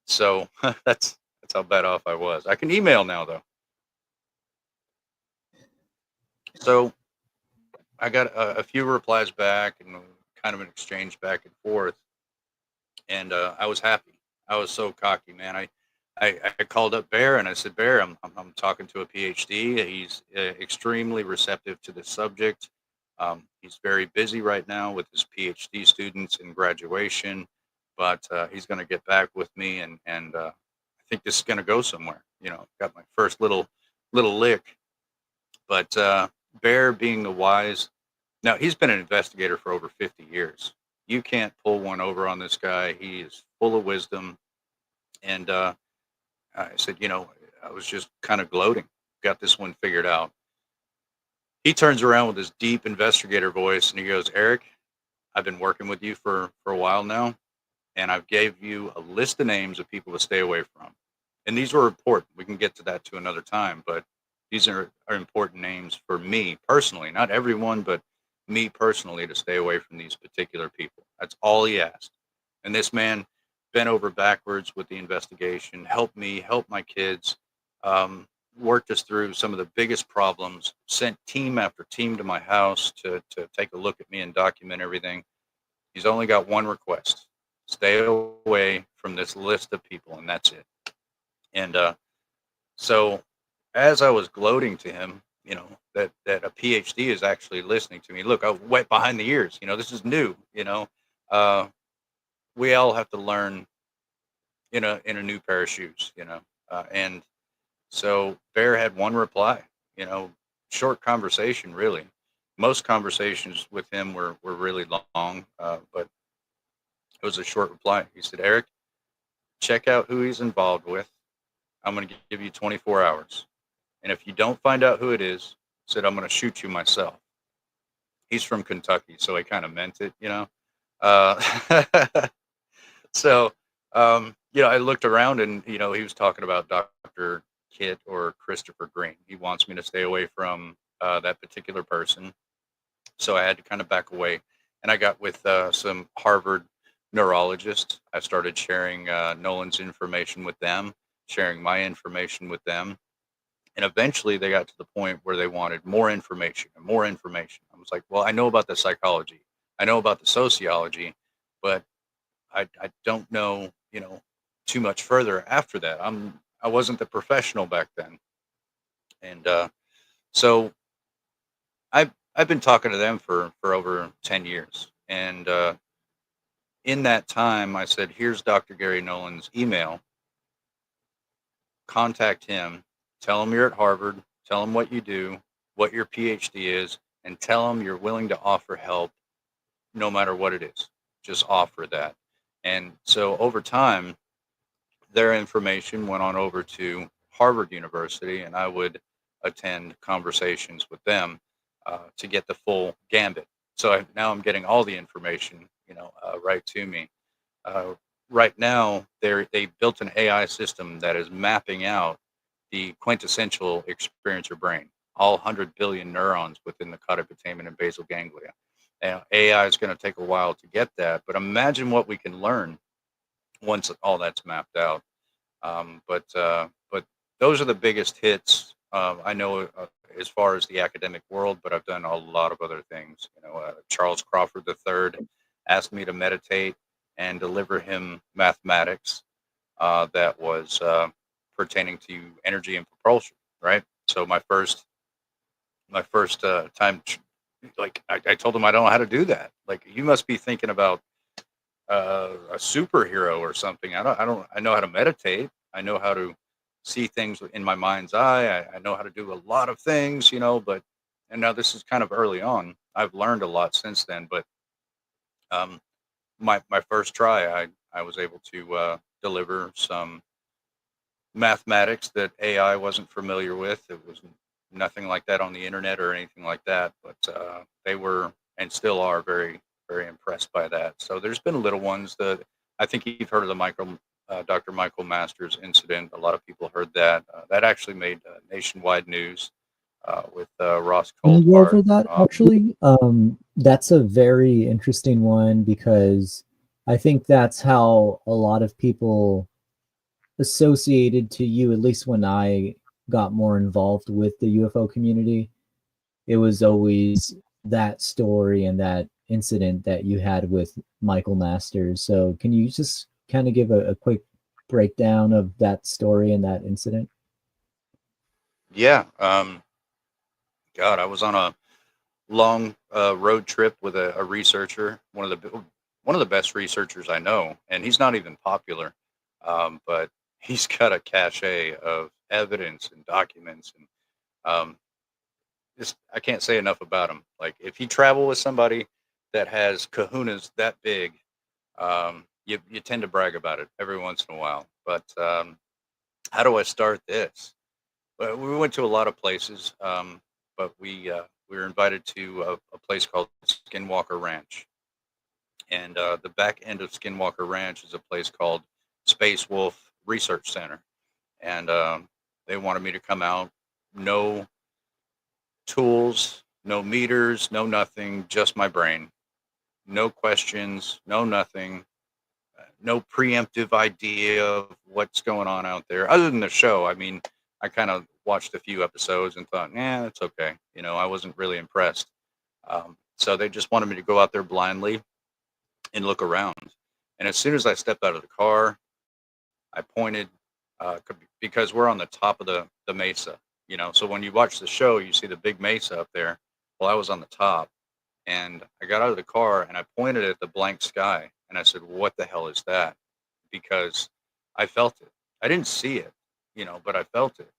Speaker 2: So that's how bad off I was. I can email now though. So I got a few replies back and kind of an exchange back and forth, and I was happy. I was so cocky, man. I called up Bear and I said, Bear, I'm talking to a PhD. He's extremely receptive to this subject. He's very busy right now with his PhD students in graduation, but he's going to get back with me, and I think this is going to go somewhere. You know, got my first little lick, but Bear being a wise, now he's been an investigator for over 50 years. You can't pull one over on this guy. He is full of wisdom, and I said, you know, I was just kind of gloating. Got this one figured out. He turns around with his deep investigator voice and he goes, Eric, I've been working with you for a while now, and I've gave you a list of names of people to stay away from. And these were important. We can get to that to another time, but these are important names for me personally, not everyone, but me personally, to stay away from these particular people. That's all he asked. And this man bent over backwards with the investigation, helped me, helped my kids, worked us through some of the biggest problems, sent team after team to my house to take a look at me and document everything. He's only got one request: stay away from this list of people, and that's it. And so as I was gloating to him, you know, that a PhD is actually listening to me. Look, I'm wet behind the ears. You know, this is new. You know, uh, we all have to learn in a new pair of shoes. You know, and so Bear had one reply. You know, short conversation really. Most conversations with him were really long, but it was a short reply. He said, Eric, check out who he's involved with. I'm going to give you 24 hours. And if you don't find out who it is, said, I'm going to shoot you myself. He's from Kentucky, so he kind of meant it, you know. Uh, so, you know, I looked around and, you know, he was talking about Dr. Kit or Christopher Green. He wants me to stay away from that particular person. So I had to kind of back away. And I got with some Harvard neurologists. I started sharing Nolan's information with them, sharing my information with them. And eventually they got to the point where they wanted more information and more information. I was like, well, I know about the psychology, I know about the sociology, but I don't know, you know, too much further after that. I wasn't the professional back then. And so I've been talking to them for over 10 years. And in that time, I said, here's Dr. Gary Nolan's email. Contact him. Tell him you're at Harvard. Tell him what you do, what your PhD is, and tell him you're willing to offer help no matter what it is. Just offer that. And so over time, their information went on over to Harvard University, and I would attend conversations with them to get the full gambit. So now I'm getting all the information, you know, right to me. Uh, right now, they built an AI system that is mapping out the quintessential experiencer brain, all 100 billion neurons within the caudate putamen and basal ganglia. And AI is going to take a while to get that, but imagine what we can learn once all that's mapped out. But those are the biggest hits. I know as far as the academic world, but I've done a lot of other things. You know, Charles Crawford III asked me to meditate and deliver him mathematics that was pertaining to energy and propulsion. Right. So my first time, like I told him I don't know how to do that. Like, you must be thinking about a superhero or something. I know how to meditate. I know how to see things in my mind's eye. I know how to do a lot of things, you know, but, and now this is kind of early on. I've learned a lot since then, but um, my first try, I was able to deliver some mathematics that AI wasn't familiar with. It was nothing like that on the internet or anything like that, but they were and still are very, very impressed by that. So there's been little ones that I think you've heard of the Dr. Michael Masters incident. A lot of people heard that. That actually made nationwide news with Ross
Speaker 1: Can you go over
Speaker 2: Coldhart.
Speaker 1: that actually? That's a very interesting one because I think that's how a lot of people associated to you, at least when I got more involved with the UFO community. It was always that story and that incident that you had with Michael Masters. So can you just kind of give a quick breakdown of that story and that incident?
Speaker 2: Yeah. God, I was on a long road trip with a researcher, one of the best researchers I know, and he's not even popular, but he's got a cachet of evidence and documents, and um, just I can't say enough about him. Like if you travel with somebody that has kahunas that big, you tend to brag about it every once in a while. But how do I start this? Well, we went to a lot of places, but we were invited to a place called Skinwalker Ranch, and the back end of Skinwalker Ranch is a place called Space Wolf Research Center, and they wanted me to come out, no tools, no meters, no nothing, just my brain, no questions, no nothing, no preemptive idea of what's going on out there other than the show. I mean, I kind of watched a few episodes and thought, yeah, it's okay. You know, I wasn't really impressed. So they just wanted me to go out there blindly and look around. And as soon as I stepped out of the car, I pointed because we're on the top of the mesa. You know, so when you watch the show, you see the big mesa up there. Well, I was on the top, and I got out of the car and I pointed at the blank sky and I said, "What the hell is that?" Because I felt it. I didn't see it, you know, but I felt it.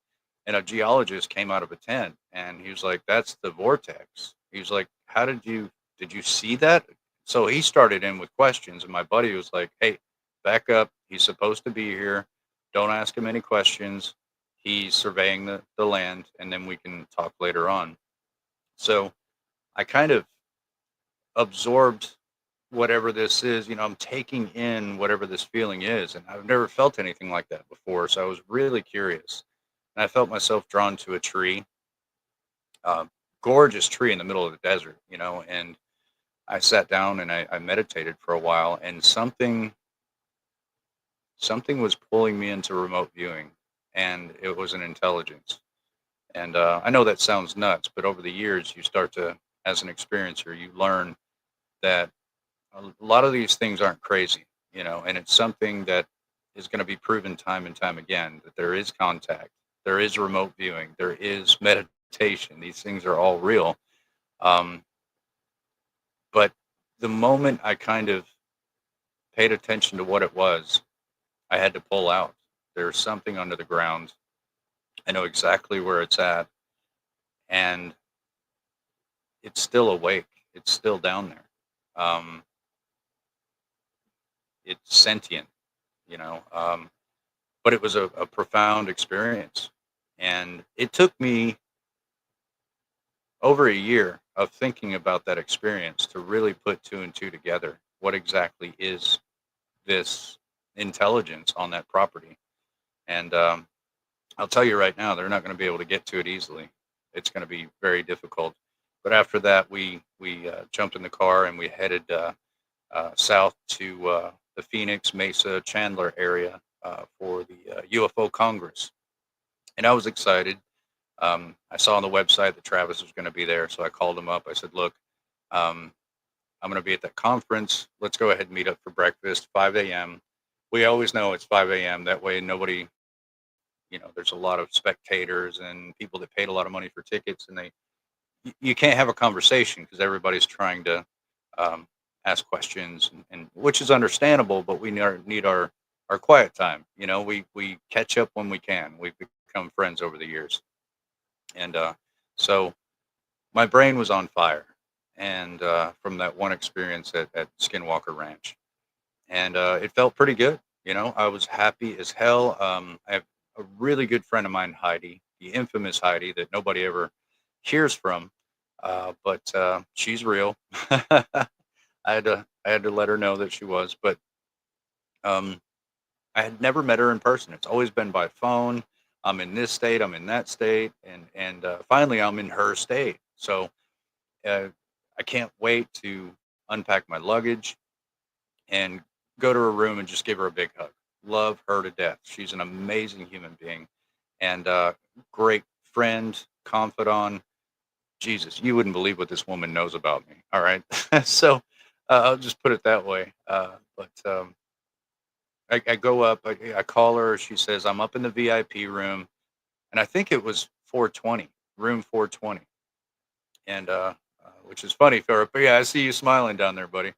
Speaker 2: And a geologist came out of a tent and he was like, "That's the vortex." He was like, "How did you see that?" So he started in with questions, and my buddy was like, "Hey, back up. He's supposed to be here. Don't ask him any questions. He's surveying the land, and then we can talk later on." So I kind of absorbed whatever this is. You know, I'm taking in whatever this feeling is, and I've never felt anything like that before. So I was really curious, and I felt myself drawn to a tree, uh, gorgeous tree in the middle of the desert. You know, and I sat down and I meditated for a while, and something was pulling me into remote viewing, and it was an intelligence. And I know that sounds nuts, but over the years, you start to, as an experiencer, you learn that a lot of these things aren't crazy, you know, and it's something that is going to be proven time and time again that there is contact, there is remote viewing, there is meditation. These things are all real. Um, but the moment I kind of paid attention to what it was, I had to pull out. There's something under the ground. I know exactly where it's at, and it's still awake. It's still down there. Um, it's sentient, you know. But it was a profound experience. And it took me over a year of thinking about that experience to really put two and two together. What exactly is this intelligence on that property? And I'll tell you right now, they're not going to be able to get to it easily. It's going to be very difficult. But after that, we jumped in the car and we headed south to the Phoenix, Mesa, Chandler area for the UFO Congress. And I was excited. I saw on the website that Travis was going to be there, so I called him up. I said, "Look, um, I'm going to be at that conference. Let's go ahead and meet up for breakfast, 5 a.m." We always know it's 5 a.m. That way, nobody, you know, there's a lot of spectators and people that paid a lot of money for tickets, and you can't have a conversation because everybody's trying to um, ask questions, and which is understandable. But we need our quiet time. You know, we catch up when we can. We've become friends over the years, and so my brain was on fire, and from that one experience at Skinwalker Ranch, and it felt pretty good. You know, I was happy as hell. I have a really good friend of mine, Heidi, the infamous Heidi that nobody ever hears from, but she's real. I had to let her know that she was, but um, I had never met her in person. It's always been by phone. I'm in this state. I'm in that state, and finally, I'm in her state. So uh, I can't wait to unpack my luggage and go to her room and just give her a big hug. Love her to death. She's an amazing human being and great friend, confidant. Jesus, you wouldn't believe what this woman knows about me. All right. So I'll just put it that way. But I go up, I call her. She says, I'm up in the VIP room. And I think it was 420, room 420. And which is funny, Philip. But yeah, I see you smiling down there, buddy.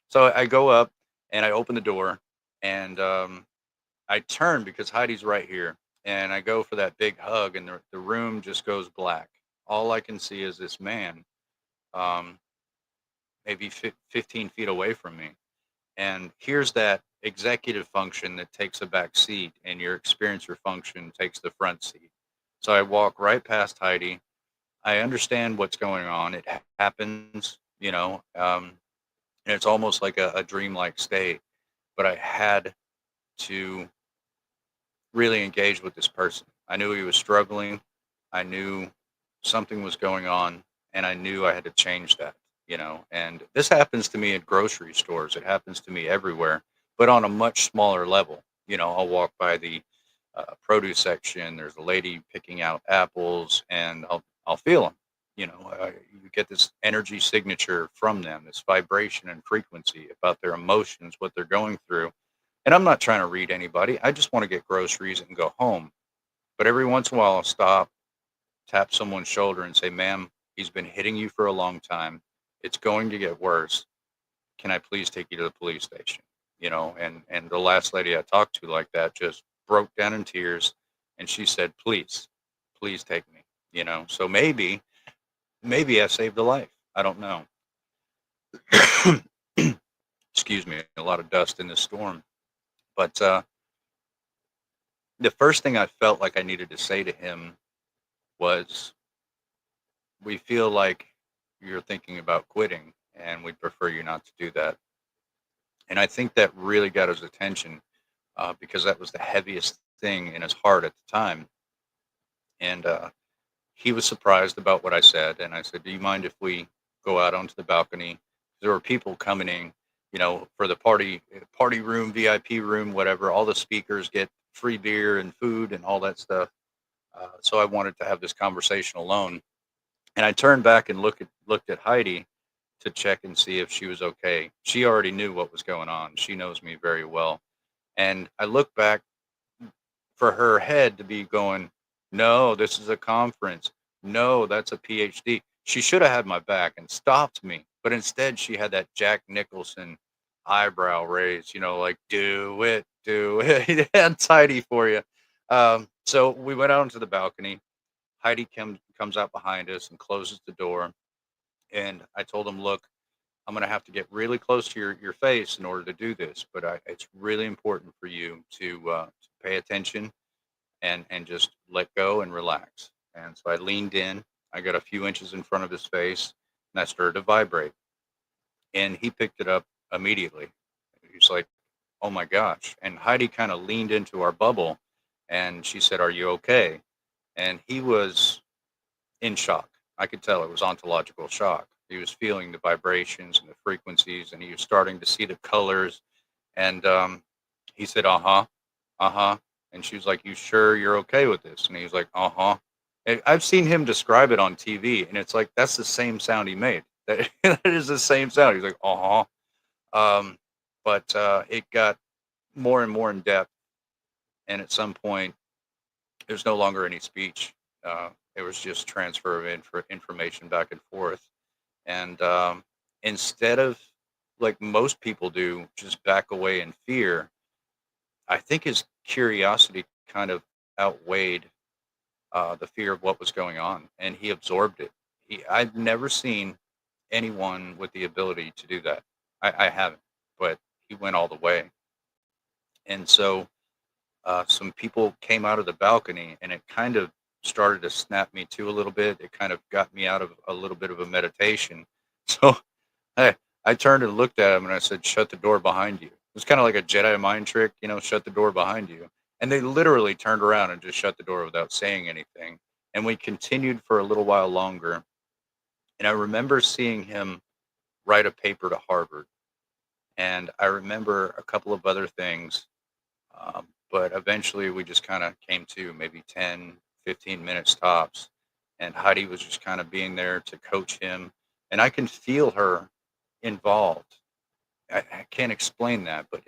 Speaker 2: So I go up and I open the door and I turn because Heidi's right here. And I go for that big hug, and the room just goes black. All I can see is this man, um, maybe 15 feet away from me. And here's that executive function that takes a back seat, and your experiencer function takes the front seat. So I walk right past Heidi. I understand what's going on. It happens, and it's almost like a dreamlike state. But I had to really engage with this person. I knew he was struggling. I knew something was going on, and I knew I had to change that. And this happens to me at grocery stores. It happens to me everywhere, but on a much smaller level. I'll walk by the produce section. There's a lady picking out apples, and I'll feel them. You get this energy signature from them, this vibration and frequency about their emotions, what they're going through. And I'm not trying to read anybody. I just want to get groceries and go home. But every once in a while, I'll stop, tap someone's shoulder and say, ma'am, he's been hitting you for a long time. It's going to get worse. Can I please take you to the police station? And the last lady I talked to like that just broke down in tears. And she said, please take me. So maybe I saved a life. I don't know. Excuse me, a lot of dust in this storm. But the first thing I felt like I needed to say to him was, we feel like you're thinking about quitting, and we'd prefer you not to do that. And I think that really got his attention because that was the heaviest thing in his heart at the time. And he was surprised about what I said. And I said, do you mind if we go out onto the balcony? There were people coming in, for the party room, VIP room, whatever. All the speakers get free beer and food and all that stuff. So I wanted to have this conversation alone. And I turned back and looked at Heidi to check and see if she was okay. She already knew what was going on. She knows me very well. And I looked back for her head to be going, no, this is a conference. No, that's a PhD. She should have had my back and stopped me. But instead, she had that Jack Nicholson eyebrow raise, like, do it, do it. And tidy for you. So we went out onto the balcony. Heidi comes out behind us and closes the door. And I told him, look, I'm going to have to get really close to your face in order to do this. But it's really important for you to pay attention and just let go and relax. And so I leaned in. I got a few inches in front of his face, and I started to vibrate. And he picked it up immediately. He's like, oh my gosh. And Heidi kind of leaned into our bubble, and she said, are you okay? And he was in shock. I could tell it was ontological shock. He was feeling the vibrations and the frequencies, and he was starting to see the colors. And he said, uh-huh, uh-huh. And she was like, you sure you're okay with this? And he was like, uh-huh. And I've seen him describe it on TV, and it's like, that's the same sound he made. That is the same sound. He's like, uh-huh. But it got more and more in depth. And at some point, there's no longer any speech. It was just transfer of information back and forth. And instead of, like most people do, just back away in fear, I think his curiosity kind of outweighed the fear of what was going on, and he absorbed it. I've never seen anyone with the ability to do that. I haven't, but he went all the way. And so some people came out of the balcony, and it kind of started to snap me to a little bit. It kind of got me out of a little bit of a meditation. So I turned and looked at him, and I said, shut the door behind you. It was kind of like a Jedi mind trick, shut the door behind you. And they literally turned around and just shut the door without saying anything. And we continued for a little while longer. And I remember seeing him write a paper to Harvard. And I remember a couple of other things. But eventually we just kind of came to maybe 10, 15 minutes tops. and Heidi was just kind of being there to coach him, and I can feel her involved. I can't explain that, but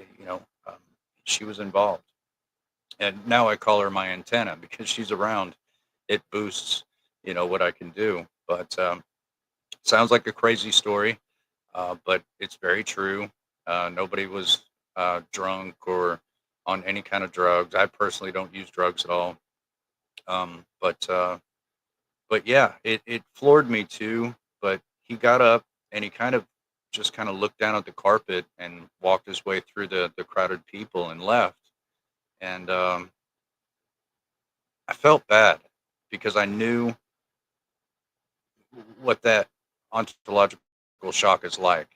Speaker 2: she was involved, and now I call her my antenna because she's around. It boosts, what I can do. But sounds like a crazy story, but it's very true. Nobody was drunk or on any kind of drugs. I personally don't use drugs at all. Um, but uh, but yeah, it floored me too. But he got up and he kind of looked down at the carpet and walked his way through the crowded people and left. And I felt bad because I knew what that ontological shock is like.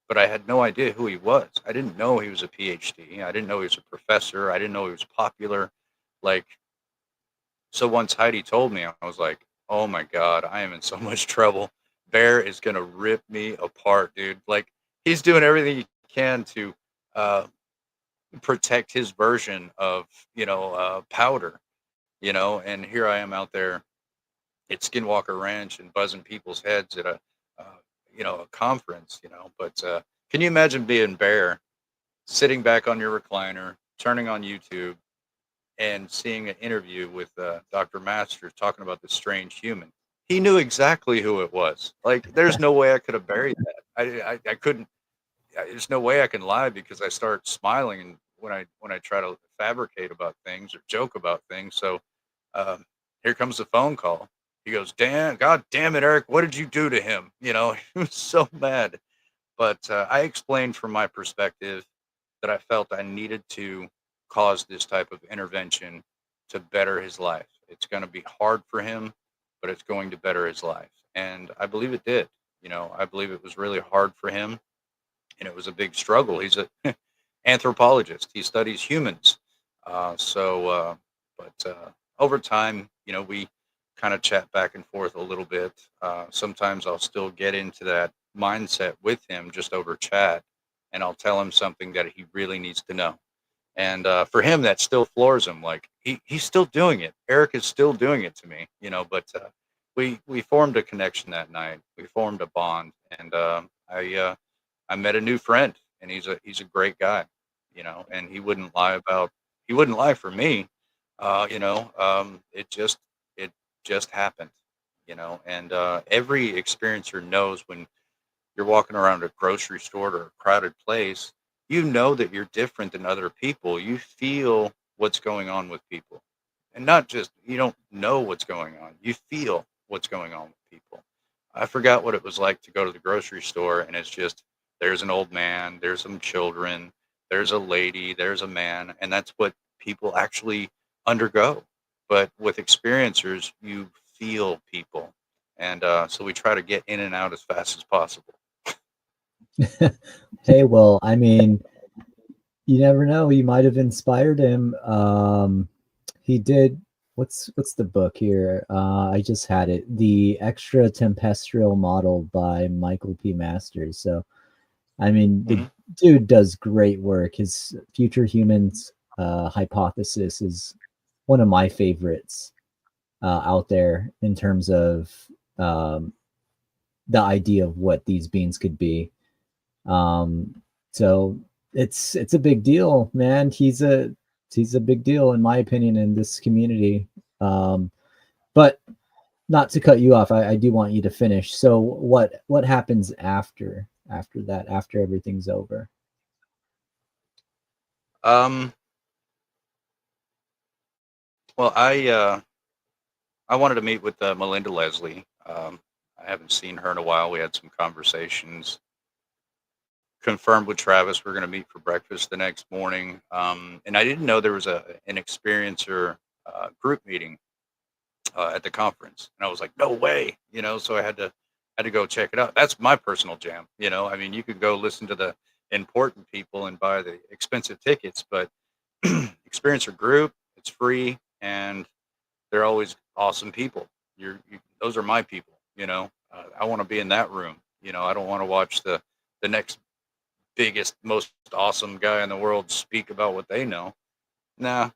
Speaker 2: But I had no idea who he was. I didn't know he was a PhD. I didn't know he was a professor. I didn't know he was popular. Like, so once Heidi told me, I was like, oh my God, I am in so much trouble. Bear is going to rip me apart, dude. Like, he's doing everything he can to uh, protect his version of, powder, and here I am out there at Skinwalker Ranch and buzzing people's heads at uh, a conference, But can you imagine being Bear, sitting back on your recliner, turning on YouTube, and seeing an interview with Dr. Masters talking about this strange human? He knew exactly who it was. Like, there's no way I could have buried that. I couldn't. There's no way I can lie because I start smiling and when I try to fabricate about things or joke about things. So um, here comes the phone call. He goes, "Damn, God damn it, Eric, what did you do to him?" He was so mad. But I explained from my perspective that I felt I needed to cause this type of intervention to better his life. It's going to be hard for him, but it's going to better his life. And I believe it did. I believe it was really hard for him and it was a big struggle. He's a anthropologist. He studies humans. But over time, we kind of chat back and forth a little bit. Sometimes I'll still get into that mindset with him just over chat, and I'll tell him something that he really needs to know. And for him, that still floors him. Like he's still doing it. Eric is still doing it to me, But we formed a connection that night. We formed a bond, and I met a new friend, and he's a great guy, and he wouldn't lie for me, it just happened, and every experiencer knows when you're walking around a grocery store or a crowded place, you know that you're different than other people. You feel what's going on with people, and not just you don't know what's going on. You feel what's going on with people. I forgot what it was like to go to the grocery store, and it's just there's an old man, there's some children, there's a lady, there's a man, and that's what people actually undergo. But with experiencers, you feel people, and so we try to get in and out as fast as possible.
Speaker 1: Hey, well, I mean, you never know. You might have inspired him. He did. What's the book here? I just had it. The Extra Tempestrial Model by Michael P. Masters. So, I mean, the
Speaker 2: Mhm.
Speaker 1: dude does great work. His Future Humans hypothesis is one of my favorites out there in terms of um, the idea of what these beings could be. So it's a big deal, man. He's a big deal in my opinion in this community. Um, but not to cut you off, I do want you to finish. So what happens after that, after everything's over?
Speaker 2: Um, well, I wanted to meet with Melinda Leslie. I haven't seen her in a while. We had some conversations. Confirmed with Travis we're going to meet for breakfast the next morning. And I didn't know there was an experiencer group meeting at the conference, and I was like, no way, So I had to go check it out. That's my personal jam, I mean, you could go listen to the important people and buy the expensive tickets, but experiencer group, it's free, and they're always awesome people. Those are my people, I want to be in that room. I don't want to watch the next biggest, most awesome guy in the world speak about what they know. Nah,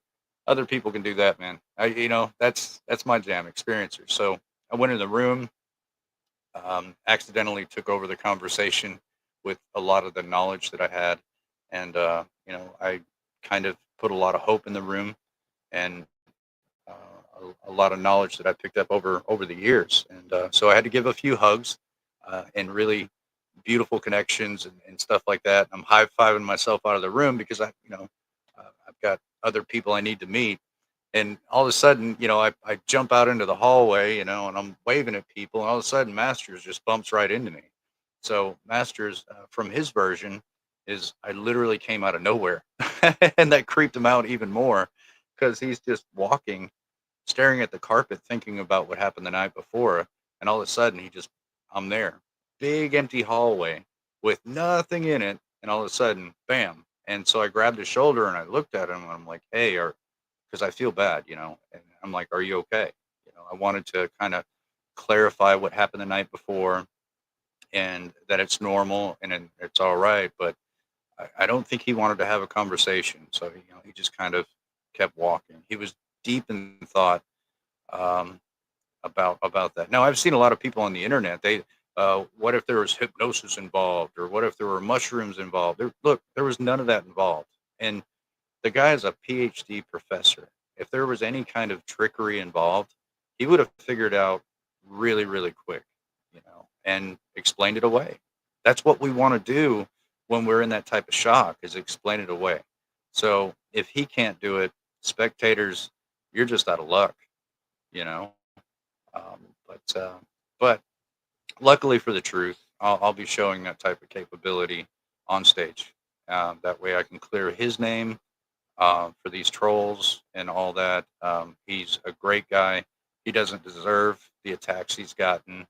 Speaker 2: other people can do that, man. That's my jam, experiencer. So I went in the room, accidentally took over the conversation with a lot of the knowledge that I had, and I kind of put a lot of hope in the room, and a lot of knowledge that I picked up over the years, and so I had to give a few hugs and really beautiful connections and stuff like that. I'm high fiving myself out of the room because I've got other people I need to meet, and all of a sudden, I jump out into the hallway, and I'm waving at people, and all of a sudden, Masters just bumps right into me. So Masters, from his version, is I literally came out of nowhere, and that creeped him out even more because he's just walking, staring at the carpet, thinking about what happened the night before, and all of a sudden, I'm there, big empty hallway with nothing in it, and all of a sudden, bam! And so I grabbed his shoulder and I looked at him, and I'm like, "Hey, because I feel bad, and I'm like, are you okay?" I wanted to kind of clarify what happened the night before and that it's normal and it's all right. But I don't think he wanted to have a conversation. So, he just kind of kept walking. He was deep in thought um, about that. Now, I've seen a lot of people on the internet. What if there was hypnosis involved, or what if there were mushrooms involved? Look, there was none of that involved. And the guy is a PhD professor. If there was any kind of trickery involved, he would have figured out really, really quick, and explained it away. That's what we want to do when we're in that type of shock, is explain it away. So if he can't do it, spectators, you're just out of luck, you know. Um, but luckily for the truth, I'll be showing that type of capability on stage. That way I can clear his name for these trolls and all that. He's a great guy. He doesn't deserve the attacks he's gotten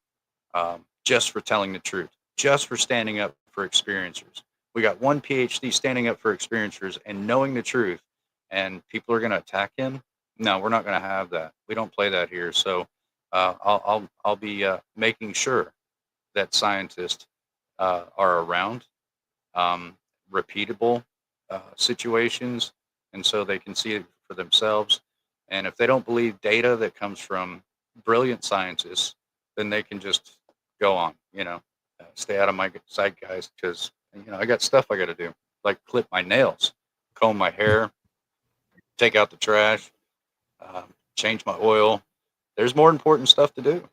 Speaker 2: just for telling the truth, just for standing up for experiencers. We got one PhD standing up for experiencers and knowing the truth, and people are going to attack him. No, we're not going to have that. We don't play that here. So I'll be making sure that scientists are around, repeatable situations, and so they can see it for themselves. And if they don't believe data that comes from brilliant scientists, then they can just go on, stay out of my sight, guys, because, I got stuff I got to do, like clip my nails, comb my hair, take out the trash, change my oil. There's more important stuff to do.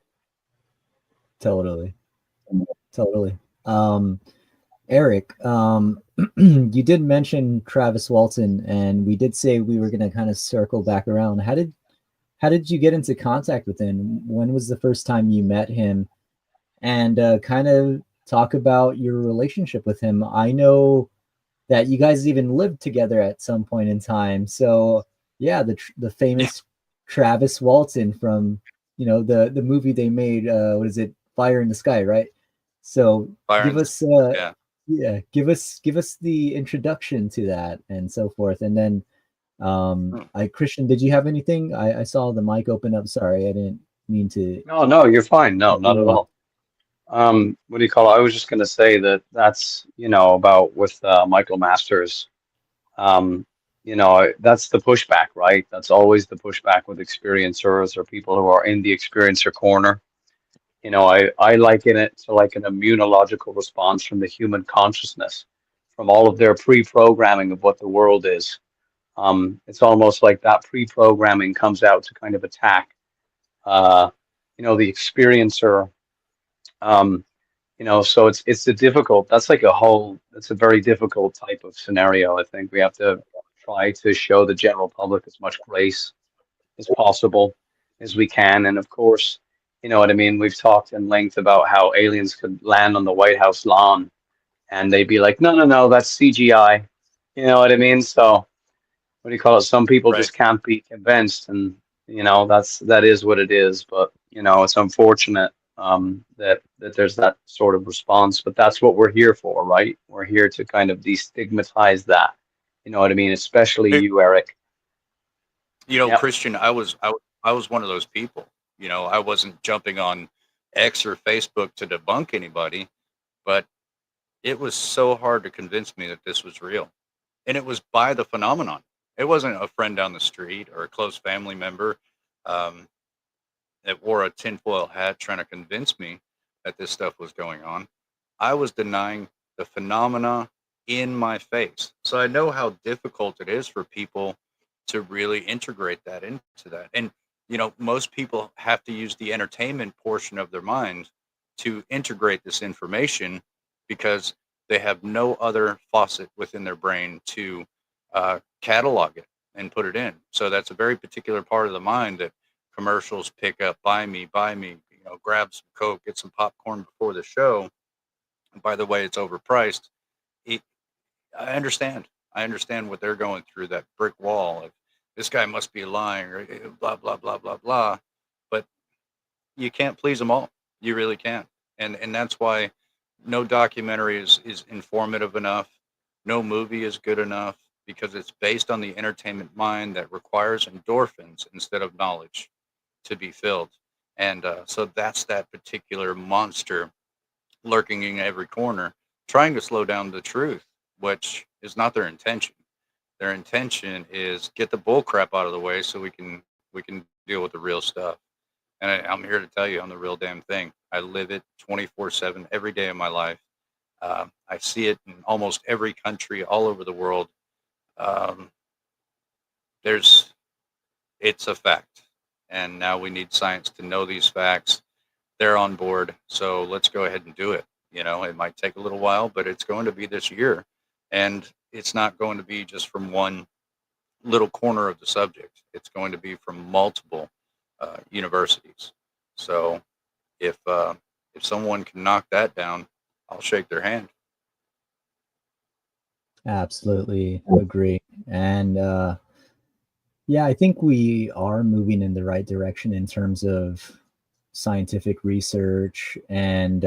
Speaker 1: Totally. Totally. Eric, you did mention Travis Walton, and we did say we were going to kind of circle back around. How did you get into contact with him? When was the first time you met him? And kind of talk about your relationship with him. I know that you guys even lived together at some point in time. So yeah, the famous Travis Walton from the movie they made. What is it? Fire in the Sky, right? So give us give us the introduction to that and so forth, and then Christian, did you have anything? I saw the mic open up. Sorry, I didn't mean to.
Speaker 3: No, you're fine. No, not at all. What do you call it? I was just going to say that's, about with Michael Masters. That's the pushback, right? That's always the pushback with experiencers or people who are in the experiencer corner. I liken it to like an immunological response from the human consciousness, from all of their pre-programming of what the world is. It's almost like that pre-programming comes out to kind of attack, the experiencer. So it's a difficult. It's a very difficult type of scenario. I think we have to try to show the general public as much grace as possible as we can, and of course, you know what I mean. We've talked in length about how aliens could land on the White House lawn, and they'd be like, no, that's CGI. You know what I mean? So what do you call it? Some people
Speaker 2: Right.
Speaker 3: just can't be convinced, and that is what it is. But it's unfortunate that there's that sort of response. But that's what we're here for, right? We're here to kind of destigmatize that. You know what I mean? Especially you, Eric. Yep.
Speaker 2: Christian, I was one of those people. I wasn't jumping on X or Facebook to debunk anybody, but it was so hard to convince me that this was real. And it was by the phenomenon. It wasn't a friend down the street or a close family member. that wore a tinfoil hat trying to convince me that this stuff was going on. I was denying the phenomena in my face. So I know how difficult it is for people to really integrate that into that. And, most people have to use the entertainment portion of their mind to integrate this information because they have no other faucet within their brain to catalog it and put it in. So that's a very particular part of the mind that commercials pick up. Buy me, grab some Coke, get some popcorn before the show. And by the way, it's overpriced. It, I understand. I understand what they're going through, that brick wall of this guy must be lying or blah, blah, blah, blah, blah. But you can't please them all. You really can't. And that's why no documentary is informative enough. No movie is good enough because it's based on the entertainment mind that requires endorphins instead of knowledge to be filled. And so that's that particular monster lurking in every corner, trying to slow down the truth, which is not their intention. Their intention is get the bull crap out of the way so we can deal with the real stuff. And I'm here to tell you, I'm the real damn thing. I live it 24/7 every day of my life. I see it in almost every country all over the world. Um, there's It's a fact, and now we need science to know these facts. They're on board, so let's go ahead and do it. It might take a little while, but it's going to be this year, and it's not going to be just from one little corner of the subject. It's going to be from multiple universities. So if someone can knock that down, I'll shake their hand.
Speaker 1: Absolutely agree. And yeah, I think we are moving in the right direction in terms of scientific research. And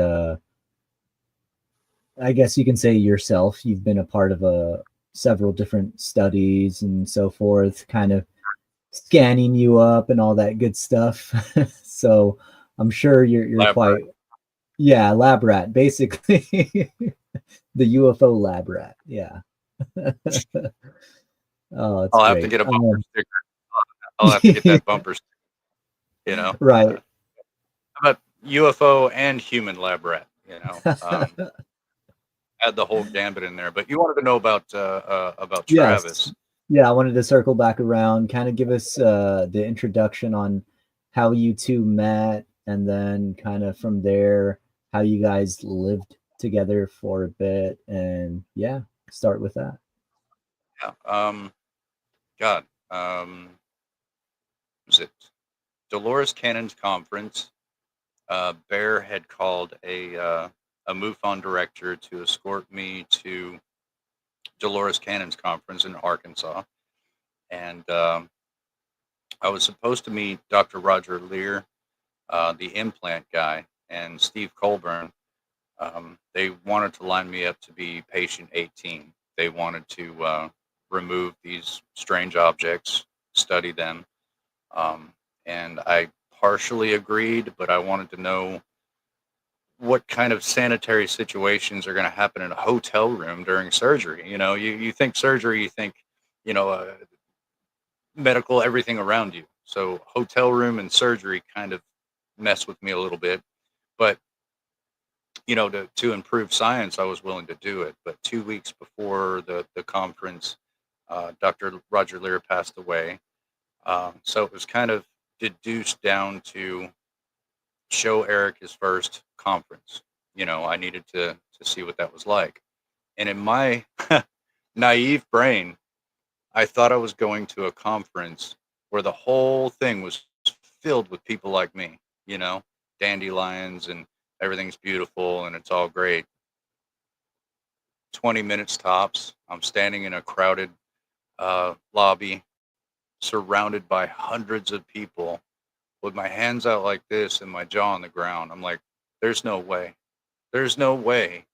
Speaker 1: I guess you can say yourself, you've been a part of several different studies and so forth, kind of scanning you up and all that good stuff. So I'm sure you're
Speaker 2: Lab rat.
Speaker 1: quite, yeah, lab rat, basically. The UFO lab rat. Yeah. Oh, it's
Speaker 2: I'll have to
Speaker 1: great.
Speaker 2: get a bumper sticker. I'll have to get that bumper sticker, you know.
Speaker 1: Right.
Speaker 2: How about UFO and human lab rat, add the whole gambit in there. But you wanted to know about
Speaker 1: Yes.
Speaker 2: Travis.
Speaker 1: Yeah, I wanted to circle back around, kind of give us the introduction on how you two met, and then kind of from there, how you guys lived together for a bit. And yeah, start with that.
Speaker 2: Yeah. God. Was it Dolores Cannon's conference? Bear had called a MUFON director to escort me to Dolores Cannon's conference in Arkansas, and I was supposed to meet Dr. Roger Lear, the implant guy, and Steve Colburn. They wanted to line me up to be patient 18. They wanted to remove these strange objects, study them, and I partially agreed, but I wanted to know what kind of sanitary situations are going to happen in a hotel room during surgery. You think surgery, you think, you know, uh, medical, everything around you. So hotel room and surgery kind of mess with me a little bit. But, to improve science, I was willing to do it. But 2 weeks before the conference, Dr. Roger Lear passed away. So it was kind of deduced down to show Eric his first conference. I needed to see what that was like. And in my naive brain, I thought I was going to a conference where the whole thing was filled with people like me, dandelions and everything's beautiful and it's all great. 20 minutes tops. I'm standing in a crowded lobby surrounded by hundreds of people with my hands out like this and my jaw on the ground. I'm like, there's no way. There's no way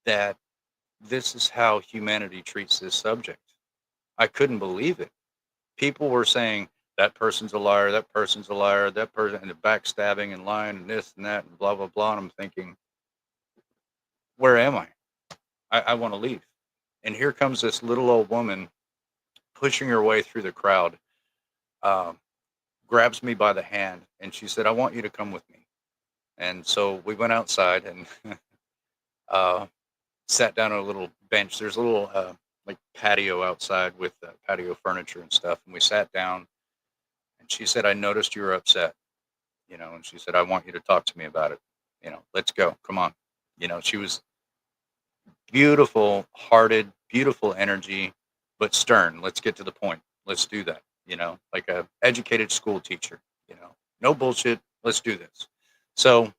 Speaker 2: that this is how humanity treats this subject. I couldn't believe it. People were saying that person's a liar, that person's a liar, that person, and the backstabbing and lying and this and that and blah, blah, blah. And I'm thinking, where am I? I want to leave. And here comes this little old woman pushing her way through the crowd, uh, grabs me by the hand, and she said, "I want you to come with me." And so we went outside and uh, sat down on a little bench. There's a little like patio outside with patio furniture and stuff. And we sat down, and she said, "I noticed you were upset, and she said, I want you to talk to me about it. Let's go. Come on." She was beautiful hearted, beautiful energy, but stern. Let's get to the point. Let's do that. Like a educated school teacher, no bullshit. Let's do this. So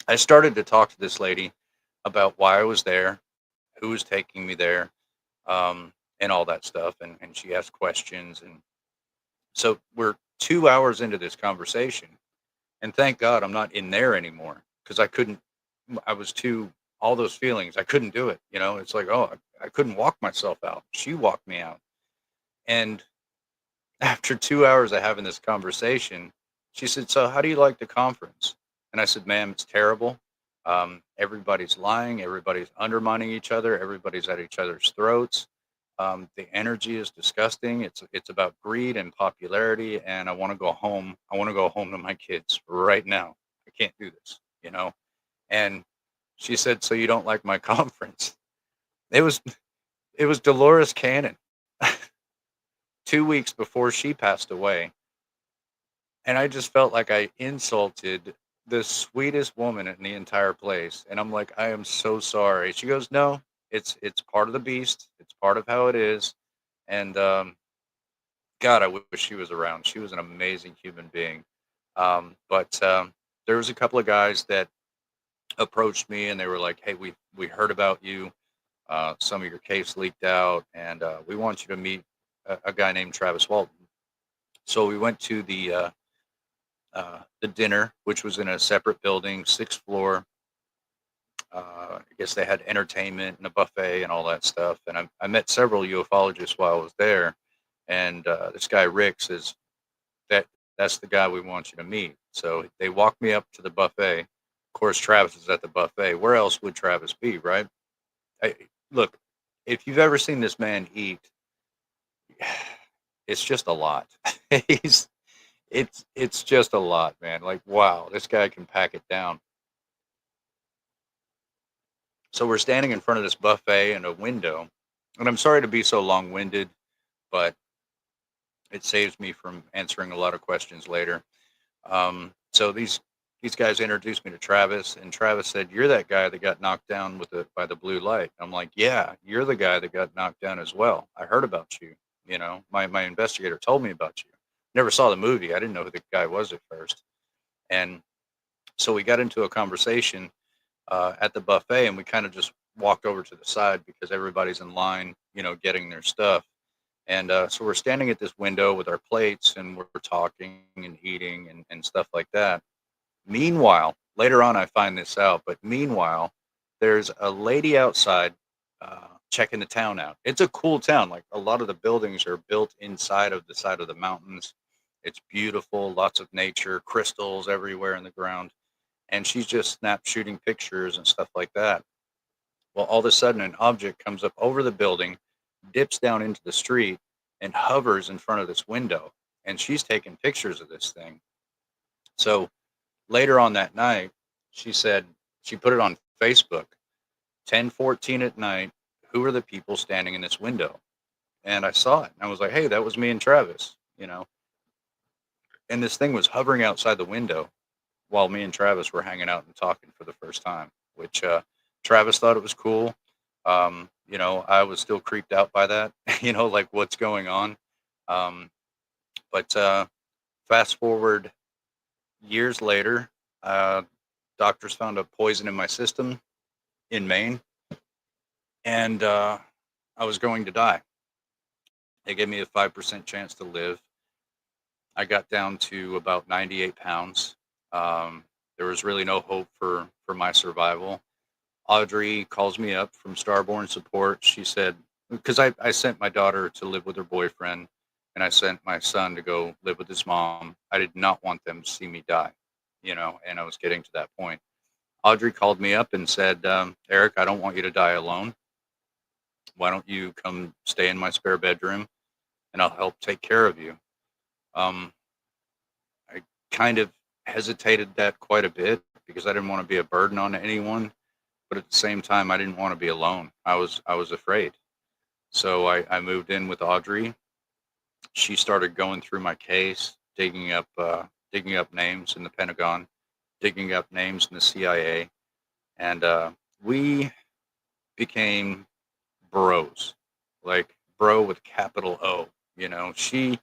Speaker 2: I started to talk to this lady about why I was there, who was taking me there, and all that stuff. And she asked questions. And so we're 2 hours into this conversation. And thank God I'm not in there anymore because I was too, all those feelings, I couldn't do it. It's like, oh, I couldn't walk myself out. She walked me out. And after 2 hours of having this conversation, she said, "So how do you like the conference?" And I said, "Ma'am, it's terrible. Everybody's lying. Everybody's undermining each other. Everybody's at each other's throats. The energy is disgusting. It's about greed and popularity. And I want to go home. I want to go home to my kids right now. I can't do this. And she said, "So you don't like my conference?" It was Dolores Cannon 2 weeks before she passed away. And I just felt like I insulted the sweetest woman in the entire place. And I'm like, "I am so sorry." She goes, "No, it's part of the beast. It's part of how it is." And God, I wish she was around. She was an amazing human being. But there was a couple of guys that approached me, and they were like, "Hey, we heard about you. Some of your case leaked out, and we want you to meet a guy named Travis Walton." So we went to the dinner, which was in a separate building, sixth floor. I guess they had entertainment and a buffet and all that stuff. And I met several ufologists while I was there. And this guy Rick says that's the guy we want you to meet. So they walked me up to the buffet. Of course, Travis is at the buffet. Where else would Travis be, right? Look, if you've ever seen this man eat, it's just a lot. He's it's just a lot, man. Like, wow, this guy can pack it down. So we're standing in front of this buffet and a window. And I'm sorry to be so long-winded, but it saves me from answering a lot of questions later. So these guys introduced me to Travis, and Travis said, "You're that guy that got knocked down by the blue light." I'm like, "Yeah, you're the guy that got knocked down as well. I heard about you. My investigator told me about you. Never saw the movie. I didn't know who the guy was at first." And so we got into a conversation at the buffet, and we kind of just walked over to the side because everybody's in line, getting their stuff. And so we're standing at this window with our plates, and we're talking and eating and stuff like that. Meanwhile, later on, I find this out, but meanwhile, there's a lady outside checking the town out. It's a cool town. Like, a lot of the buildings are built inside of the side of the mountains. It's beautiful, lots of nature, crystals everywhere in the ground. And she's just snap shooting pictures and stuff like that. Well, all of a sudden, an object comes up over the building, dips down into the street, and hovers in front of this window. And she's taking pictures of this thing. So later on that night, she said, she put it on Facebook, 10:14 at night. Who are the people standing in this window? And I saw it. And I was like, "Hey, that was me and Travis. And this thing was hovering outside the window while me and Travis were hanging out and talking for the first time, which Travis thought it was cool. I was still creeped out by that, like, what's going on. Um, but fast forward years later, doctors found a poison in my system in Maine, and I was going to die. They gave me a 5% chance to live. I got down to about 98 pounds. There was really no hope for my survival. Audrey calls me up from Starborn Support. She said, because I sent my daughter to live with her boyfriend, and I sent my son to go live with his mom. I did not want them to see me die, and I was getting to that point. Audrey called me up and said, "Eric, I don't want you to die alone. Why don't you come stay in my spare bedroom, and I'll help take care of you." Um, kind of hesitated that quite a bit because I didn't want to be a burden on anyone, but at the same time, I didn't want to be alone. I was afraid. So I moved in with Audrey. She started going through my case, digging up names in the Pentagon, digging up names in the CIA, and we became bros, like bro with capital O. You know, she's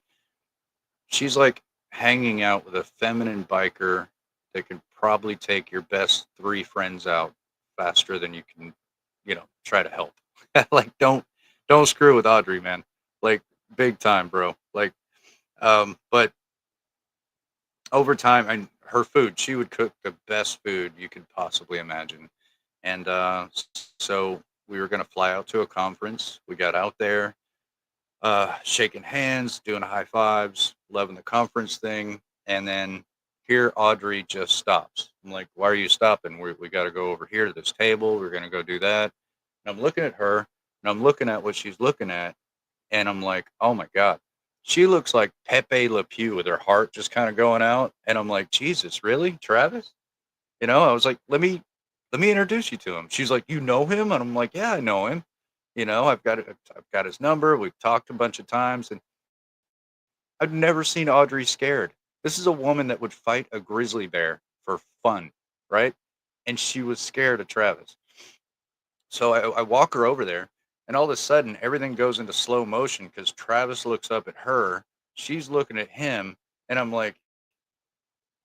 Speaker 2: like hanging out with a feminine biker that could probably take your best three friends out faster than you can, try to help. Like don't screw with Audrey, man. Like big time, bro. Like but over time, and her food, she would cook the best food you could possibly imagine. And so we were going to fly out to a conference. We got out there, shaking hands, doing high fives, loving the conference thing. And then here, Audrey just stops. I'm like, why are you stopping? We got to go over here to this table. We're going to go do that. And I'm looking at her and I'm looking at what she's looking at. And I'm like, oh my God. She looks like Pepe Le Pew with her heart just kind of going out. And I'm like, Jesus, really? Travis? I was like, let me introduce you to him. She's like, you know him? And I'm like, yeah, I know him. I've got his number. We've talked a bunch of times, and I've never seen Audrey scared. This is a woman that would fight a grizzly bear for fun, right? And she was scared of Travis. So I walk her over there, and all of a sudden, everything goes into slow motion because Travis looks up at her. She's looking at him, and I'm like,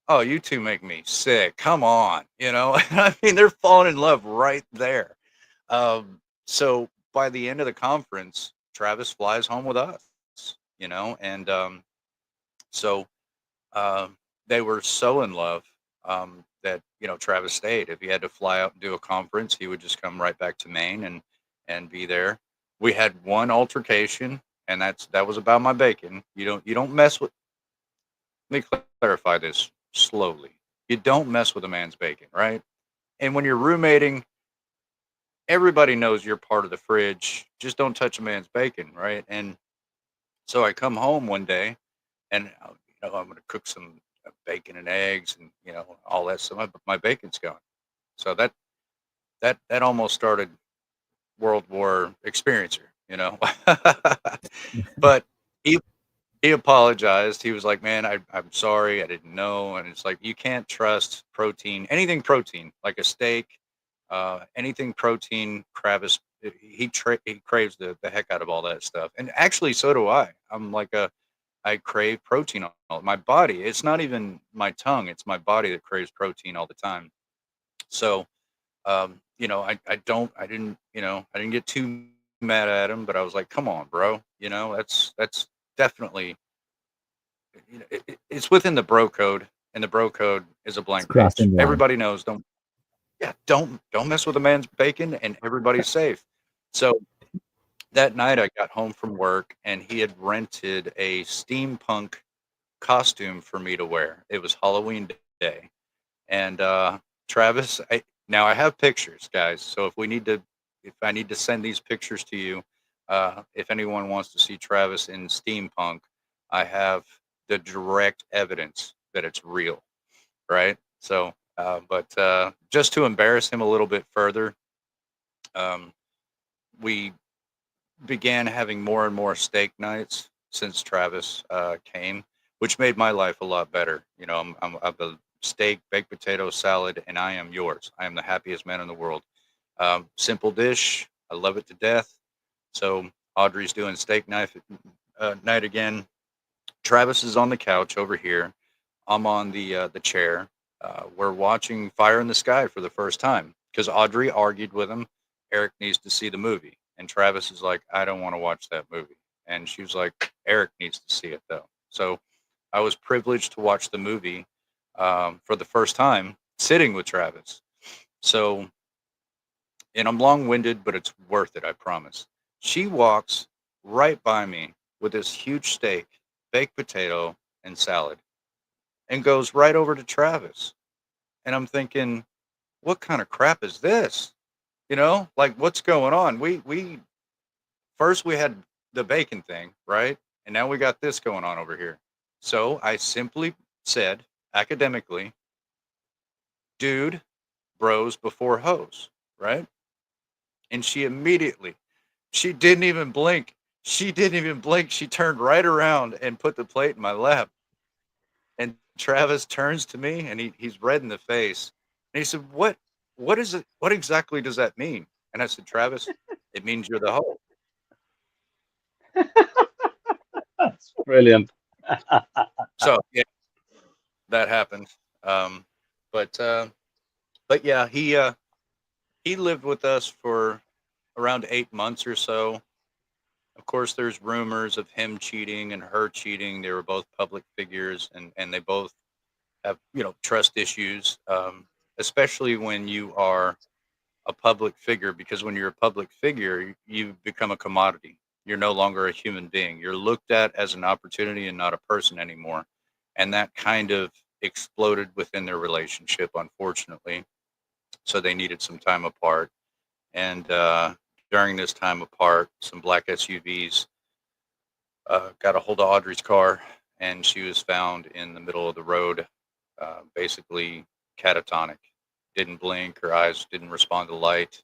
Speaker 2: oh, you two make me sick. Come on. I mean, they're falling in love right there. So by the end of the conference, Travis flies home with us, and so they were so in love that Travis stayed. If he had to fly out and do a conference, he would just come right back to Maine and be there. We had one altercation, and that was about my bacon. You don't mess with. Let me clarify this slowly. You don't mess with a man's bacon, right? And when you're roommating, everybody knows you're part of the fridge. Just don't touch a man's bacon, right? And so I come home one day, and I'm going to cook some bacon and eggs, and all that stuff. My bacon's gone. So that almost started World War Experiencer, But he apologized. He was like, "Man, I'm sorry. I didn't know." And it's like you can't trust protein, anything protein, like a steak, anything protein. Travis, he craves the heck out of all that stuff, and actually, so do I. I crave protein all my body. It's not even my tongue; it's my body that craves protein all the time. So, I didn't get too mad at him, but I was like, "Come on, bro. That's definitely." It's within the bro code, and the bro code is a
Speaker 1: It's
Speaker 2: blank page.
Speaker 1: crossing the line.
Speaker 2: Everybody knows don't mess with a man's bacon, and everybody's safe. So that night I got home from work, and he had rented a steampunk costume for me to wear. It was Halloween day, and Travis, now I have pictures, guys. So if I need to send these pictures to you, if anyone wants to see Travis in steampunk, I have the direct evidence that it's real, right? So, but just to embarrass him a little bit further, um, we began having more and more steak nights since Travis came, which made my life a lot better. I'm a steak, baked potato, salad, and I am yours. I am the happiest man in the world. Simple dish. I love it to death. So Audrey's doing steak night again. Travis is on the couch over here. I'm on the chair. We're watching Fire in the Sky for the first time because Audrey argued with him. Eric needs to see the movie, and Travis is like, I don't want to watch that movie. And she was like, Eric needs to see it though. So I was privileged to watch the movie for the first time, sitting with Travis. So, and I'm long-winded, but it's worth it, I promise. She walks right by me with this huge steak, baked potato, and salad, and goes right over to Travis. And I'm thinking, what kind of crap is this? Like what's going on? We first we had the bacon thing, right? And now we got this going on over here. So I simply said, academically, dude, bros before hoes, right? And she didn't even blink. She didn't even blink. She turned right around and put the plate in my lap. And Travis turns to me and he's red in the face. And he said, what is it? What exactly does that mean? And I said, Travis, it means you're the hoe.
Speaker 3: That's brilliant.
Speaker 2: So yeah, that happened. Um, but uh, but yeah, he lived with us for around 8 months or so. Of course, there's rumors of him cheating and her cheating. They were both public figures, and they both have trust issues, especially when you are a public figure. Because when you're a public figure, you become a commodity. You're no longer a human being. You're looked at as an opportunity and not a person anymore. And that kind of exploded within their relationship, unfortunately. So they needed some time apart. And during this time apart, some black SUVs got a hold of Audrey's car, and she was found in the middle of the road, basically catatonic. Didn't blink, her eyes didn't respond to light.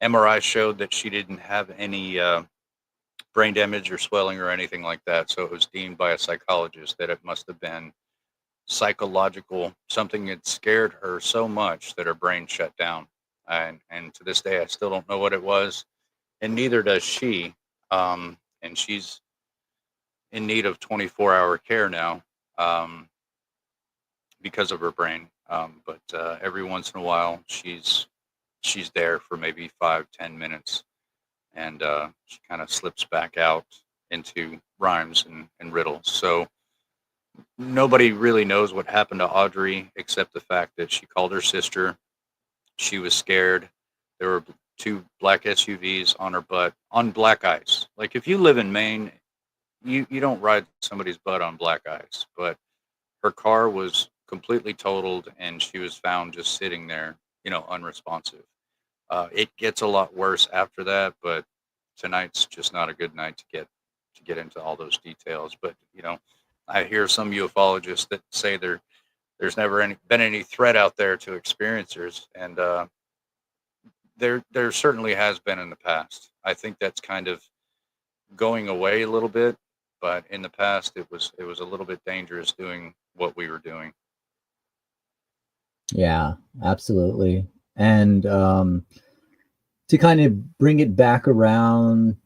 Speaker 2: MRI showed that she didn't have any brain damage or swelling or anything like that. So it was deemed by a psychologist that it must have been psychological. Something had scared her so much that her brain shut down. And to this day, I still don't know what it was, and neither does she. And she's in need of 24-hour care now, um, because of her brain. But every once in a while, she's there for maybe 5-10 minutes, and she kind of slips back out into rhymes and riddles. So nobody really knows what happened to Audrey except the fact that she called her sister. She was scared. There were two black SUVs on her butt on black ice. Like if you live in Maine, you don't ride somebody's butt on black ice. But her car was completely totaled, and she was found just sitting there, unresponsive. It gets a lot worse after that, but tonight's just not a good night to get into all those details. But I hear some ufologists that say there's never been any threat out there to experiencers, and there certainly has been in the past. I think that's kind of going away a little bit, but in the past it was a little bit dangerous doing what we were doing.
Speaker 1: Yeah, absolutely. And to kind of bring it back around,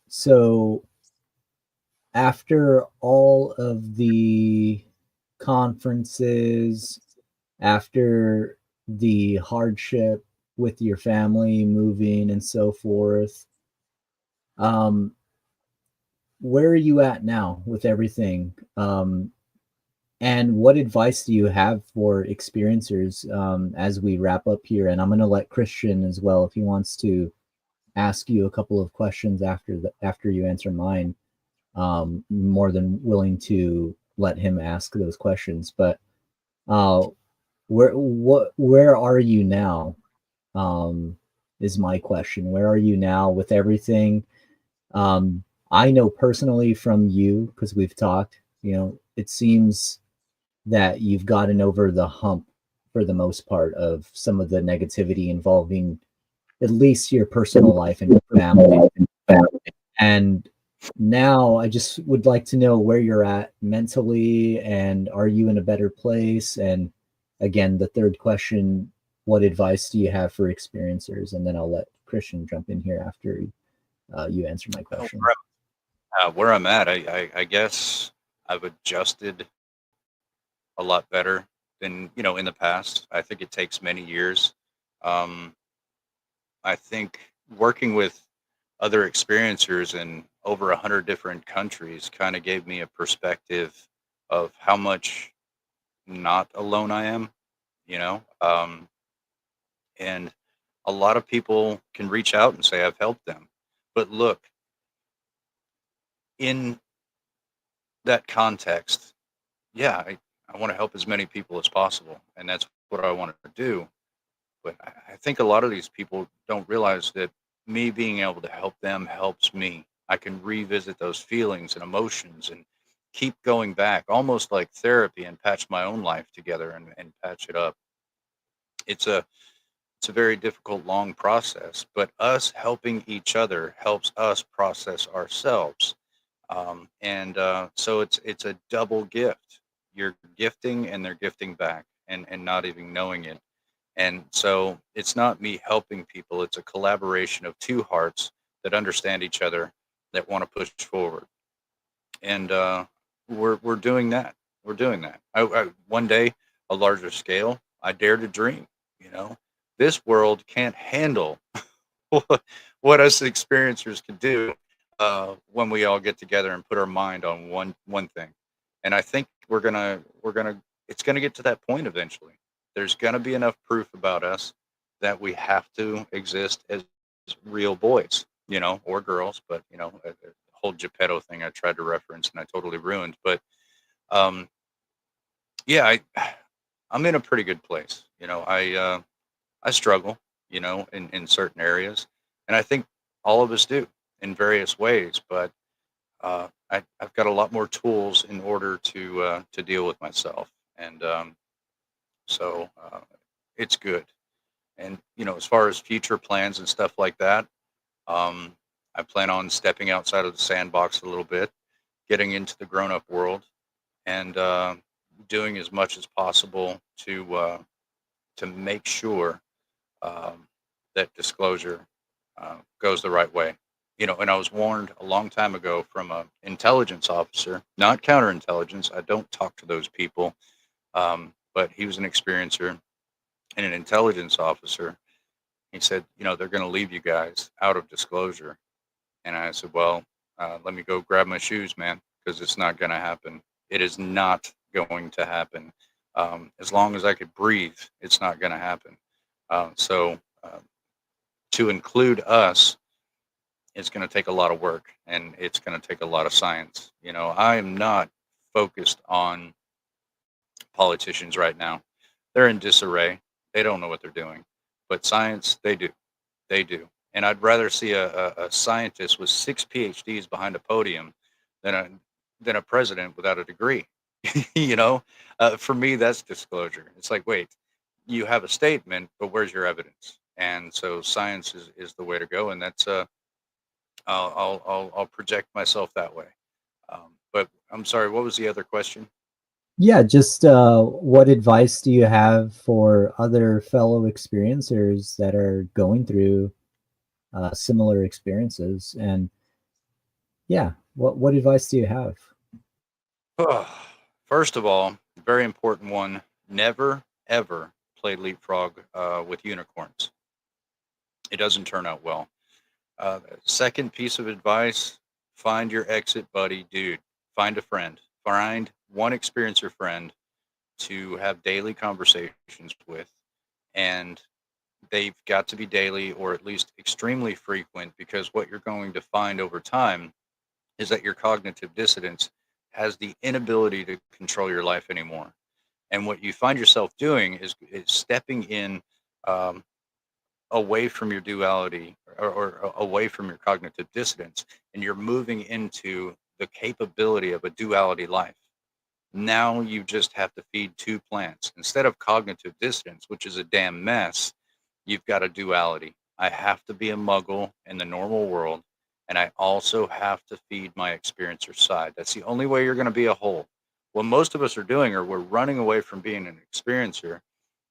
Speaker 1: so after all of the conferences, after the hardship with your family moving and so forth, um, where are you at now with everything? And what advice do you have for experiencers as we wrap up here? And I'm going to let Christian as well, if he wants to ask you a couple of questions after you answer mine. More than willing to let him ask those questions. But uh, where are you now? Is my question. Where are you now with everything? I know personally from you, because we've talked. It seems that you've gotten over the hump for the most part of some of the negativity involving at least your personal life and your family. And now I just would like to know where you're at mentally, and are you in a better place? And again, the third question, what advice do you have for experiencers? And then I'll let Christian jump in here after you answer my
Speaker 2: Well,
Speaker 1: question.
Speaker 2: where I'm at, I guess I've adjusted a lot better than in the past. I think it takes many years. Um, I think working with other experiencers in over 100 different countries kind of gave me a perspective of how much not alone I am, you know. And a lot of people can reach out and say I've helped them. But look, in that context, yeah, I want to help as many people as possible, and that's what I want to do. But I think a lot of these people don't realize that me being able to help them helps me. I can revisit those feelings and emotions, keep going back, almost like therapy, and patch my own life together and patch it up. It's a it's a very difficult, long process, but us helping each other helps us process ourselves. So it's a double gift. You're gifting and they're gifting back, and not even knowing it. And so it's not me helping people, it's a collaboration of two hearts that understand each other, that want to push forward. And we're doing that. We're doing that. One day, a larger scale, I dare to dream. You know, this world can't handle what us experiencers can do when we all get together and put our mind on one thing. And I think we're gonna it's gonna get to that point eventually. There's gonna be enough proof about us that we have to exist as real boys, or girls. But the whole Geppetto thing I tried to reference and I totally ruined. But um, yeah, I'm in a pretty good place. I struggle, in certain areas, and I think all of us do in various ways. But I've got a lot more tools in order to deal with myself, and so it's good. And as far as future plans and stuff like that, um, I plan on stepping outside of the sandbox a little bit, getting into the grown-up world, and doing as much as possible to make sure um, that disclosure goes the right way. And I was warned a long time ago from an intelligence officer, not counterintelligence. I don't talk to those people, but he was an experiencer and an intelligence officer. He said, they're going to leave you guys out of disclosure. And I said, well, let me go grab my shoes, man, because it's not going to happen. It is not going to happen. As long as I could breathe, it's not going to happen. So to include us, it's going to take a lot of work, and it's going to take a lot of science. I am not focused on politicians right now. They're in disarray. They don't know what they're doing. But science, they do. They do. And I'd rather see a scientist with 6 PhDs behind a podium than a president without a degree. you know, for me, that's disclosure. It's like, wait, you have a statement, but where's your evidence? And so science is the way to go. And that's I'll project myself that way. But I'm sorry, what was the other question?
Speaker 1: Yeah, just what advice do you have for other fellow experiencers that are going through similar experiences? And yeah, what advice do you have?
Speaker 2: First of all, very important one: never ever play leapfrog with unicorns. It doesn't turn out well. Second piece of advice: find your exit buddy, dude. Find a friend. Find one experiencer friend to have daily conversations with, and they've got to be daily or at least extremely frequent, because what you're going to find over time is that your cognitive dissonance has the inability to control your life anymore. And what you find yourself doing is stepping in um, away from your duality, or away from your cognitive dissonance, and you're moving into the capability of a duality life. Now you just have to feed two plants. Instead of cognitive dissonance, which is a damn mess, you've got a duality. I have to be a muggle in the normal world, and I also have to feed my experiencer side. That's the only way you're going to be a whole. What most of us are doing, or we're running away from being an experiencer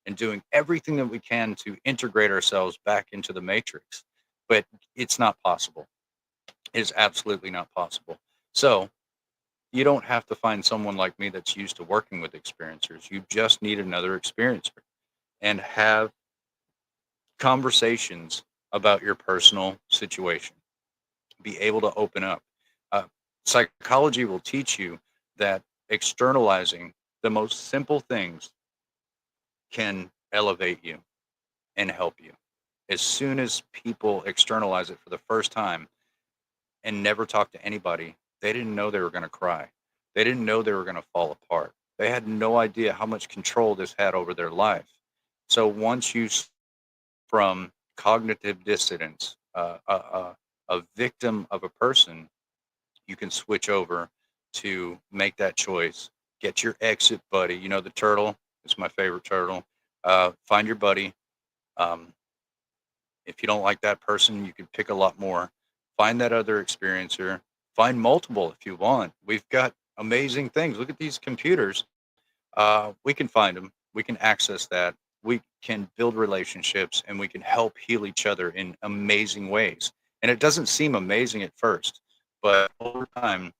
Speaker 2: and doing everything that we can to integrate ourselves back into the matrix. But it's not possible. It is absolutely not possible. So you don't have to find someone like me that's used to working with experiencers. You just need another experiencer, and have conversations about your personal situation. Be able to open up. Uh, Psychology will teach you that externalizing the most simple things can elevate you and help you. As soon as people externalize it for the first time and never talk to anybody, they didn't know they were going to cry. They didn't know they were going to fall apart. They had no idea how much control this had over their life. So once you from cognitive dissonance, a victim of a person, you can switch over to make that choice. Get your exit buddy. You know, the turtle is my favorite turtle. Find your buddy. Um, if you don't like that person, you can pick a lot more. Find that other experiencer. Find multiple if you want. We've got amazing things. Look at these computers. We can find them. We can access that. We can build relationships and we can help heal each other in amazing ways. And it doesn't seem amazing at first, but over time,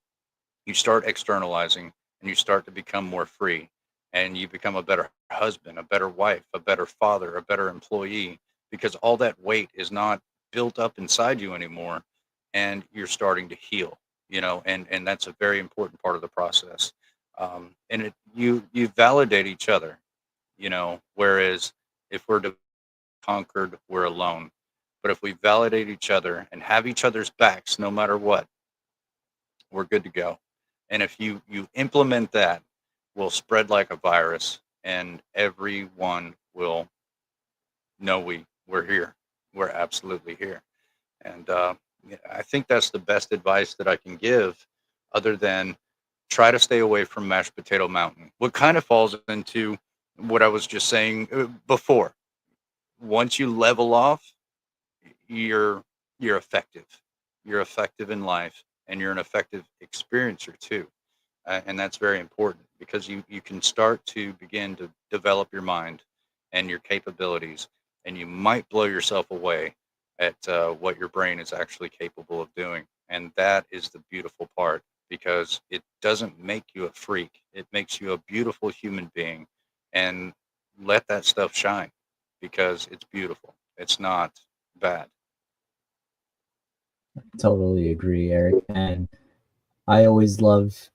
Speaker 2: you start externalizing and you start to become more free and you become a better husband, a better wife, a better father, a better employee, because all that weight is not built up inside you anymore and you're starting to heal, and that's a very important part of the process. And you validate each other, whereas if we're conquered, we're alone. But if we validate each other and have each other's backs no matter what, we're good to go. And if you implement that, will spread like a virus, and everyone will know we're here. We're absolutely here. And yeah, I think that's the best advice that I can give, other than try to stay away from mashed potato mountain. What kind of falls into what I was just saying before. Once you level off, you're you're effective. You're effective in life, and you're an effective experiencer too. And that's very important because you can start to begin to develop your mind and your capabilities, and you might blow yourself away at what your brain is actually capable of doing. And that is the beautiful part, because it doesn't make you a freak. It makes you a beautiful human being, and let that stuff shine because it's beautiful. It's not bad.
Speaker 1: Totally agree, Eric. And I always love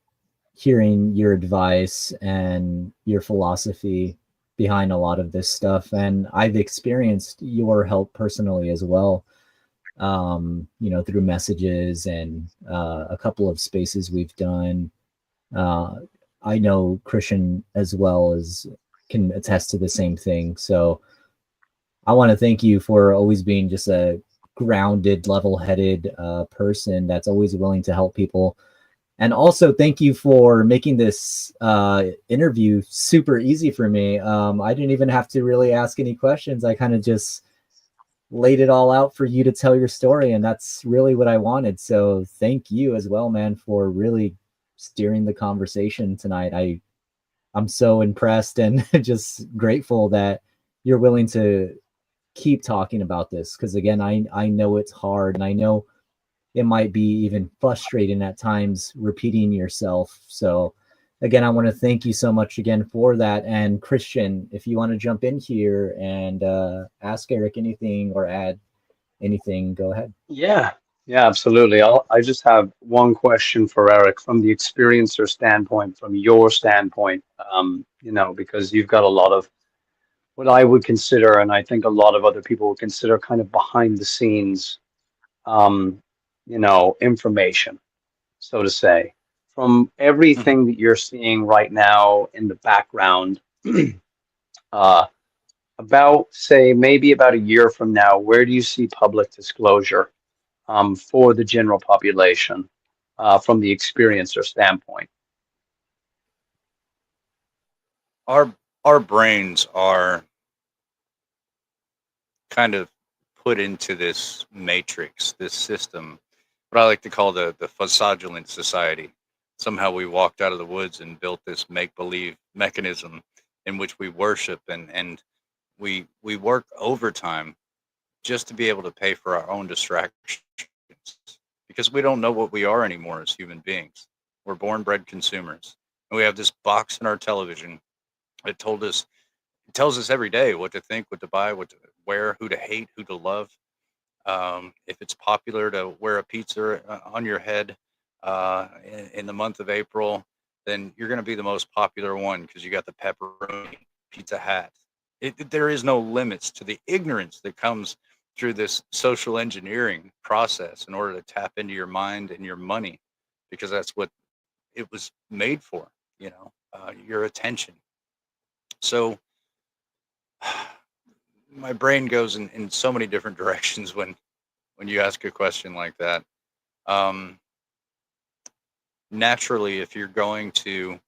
Speaker 1: hearing your advice and your philosophy behind a lot of this stuff. And I've experienced your help personally as well, through messages and a couple of spaces we've done. Uh, I know Christian as well as can attest to the same thing. So I want to thank you for always being just a grounded, level-headed person that's always willing to help people. And also, thank you for making this interview super easy for me. I didn't even have to really ask any questions. I kind of just laid it all out for you to tell your story, and that's really what I wanted. So thank you as well, man, for really steering the conversation tonight. I'm so impressed and just grateful that you're willing to keep talking about this, because again, I know it's hard, and I know it might be even frustrating at times repeating yourself. So again, I want to thank you so much again for that. And Christian, if you want to jump in here and ask Eric anything or add anything, go ahead.
Speaker 3: Yeah, yeah, absolutely. I just have one question for Eric from the experiencer standpoint, from your standpoint, because you've got a lot of what I would consider, and I think a lot of other people would consider kind of behind the scenes, um, information, so to say. From
Speaker 2: Mhm.
Speaker 3: everything that you're seeing right now in the background, uh, about, say, maybe about a year from now, where do you see public disclosure for the general population from the experiencer standpoint?
Speaker 2: Our brains are kind of put into this matrix, this system, what I like to call the fraudulent society. Somehow we walked out of the woods and built this make believe mechanism in which we worship, and we work overtime just to be able to pay for our own distractions, because we don't know what we are anymore as human beings. We're born bred consumers, and we have this box in our television that it tells us every day what to think, what to buy, what to wear, who to hate, who to love. If it's popular to wear a pizza on your head in the month of April, then you're going to be the most popular one because you got the pepperoni pizza hat. There is no limits to the ignorance that comes through this social engineering process in order to tap into your mind and your money, because that's what it was made for, your attention. So my brain goes in so many different directions when you ask a question like that. Um, naturally, if you're going to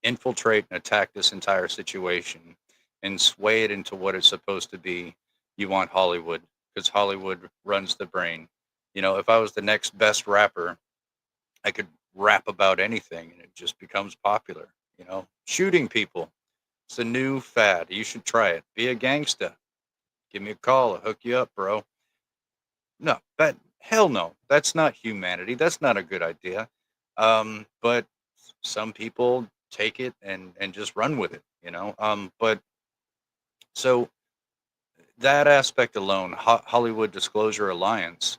Speaker 2: infiltrate and attack this entire situation and sway it into what it's supposed to be, you want Hollywood, because Hollywood runs the brain. If I was the next best rapper, I could rap about anything and it just becomes popular. Shooting people. It's a new fad. You should try it. Be a gangsta. Give me a call. I'll hook you up, bro. No, hell no. That's not humanity. That's not a good idea. But some people take it and just run with it. But so that aspect alone, Hollywood Disclosure Alliance,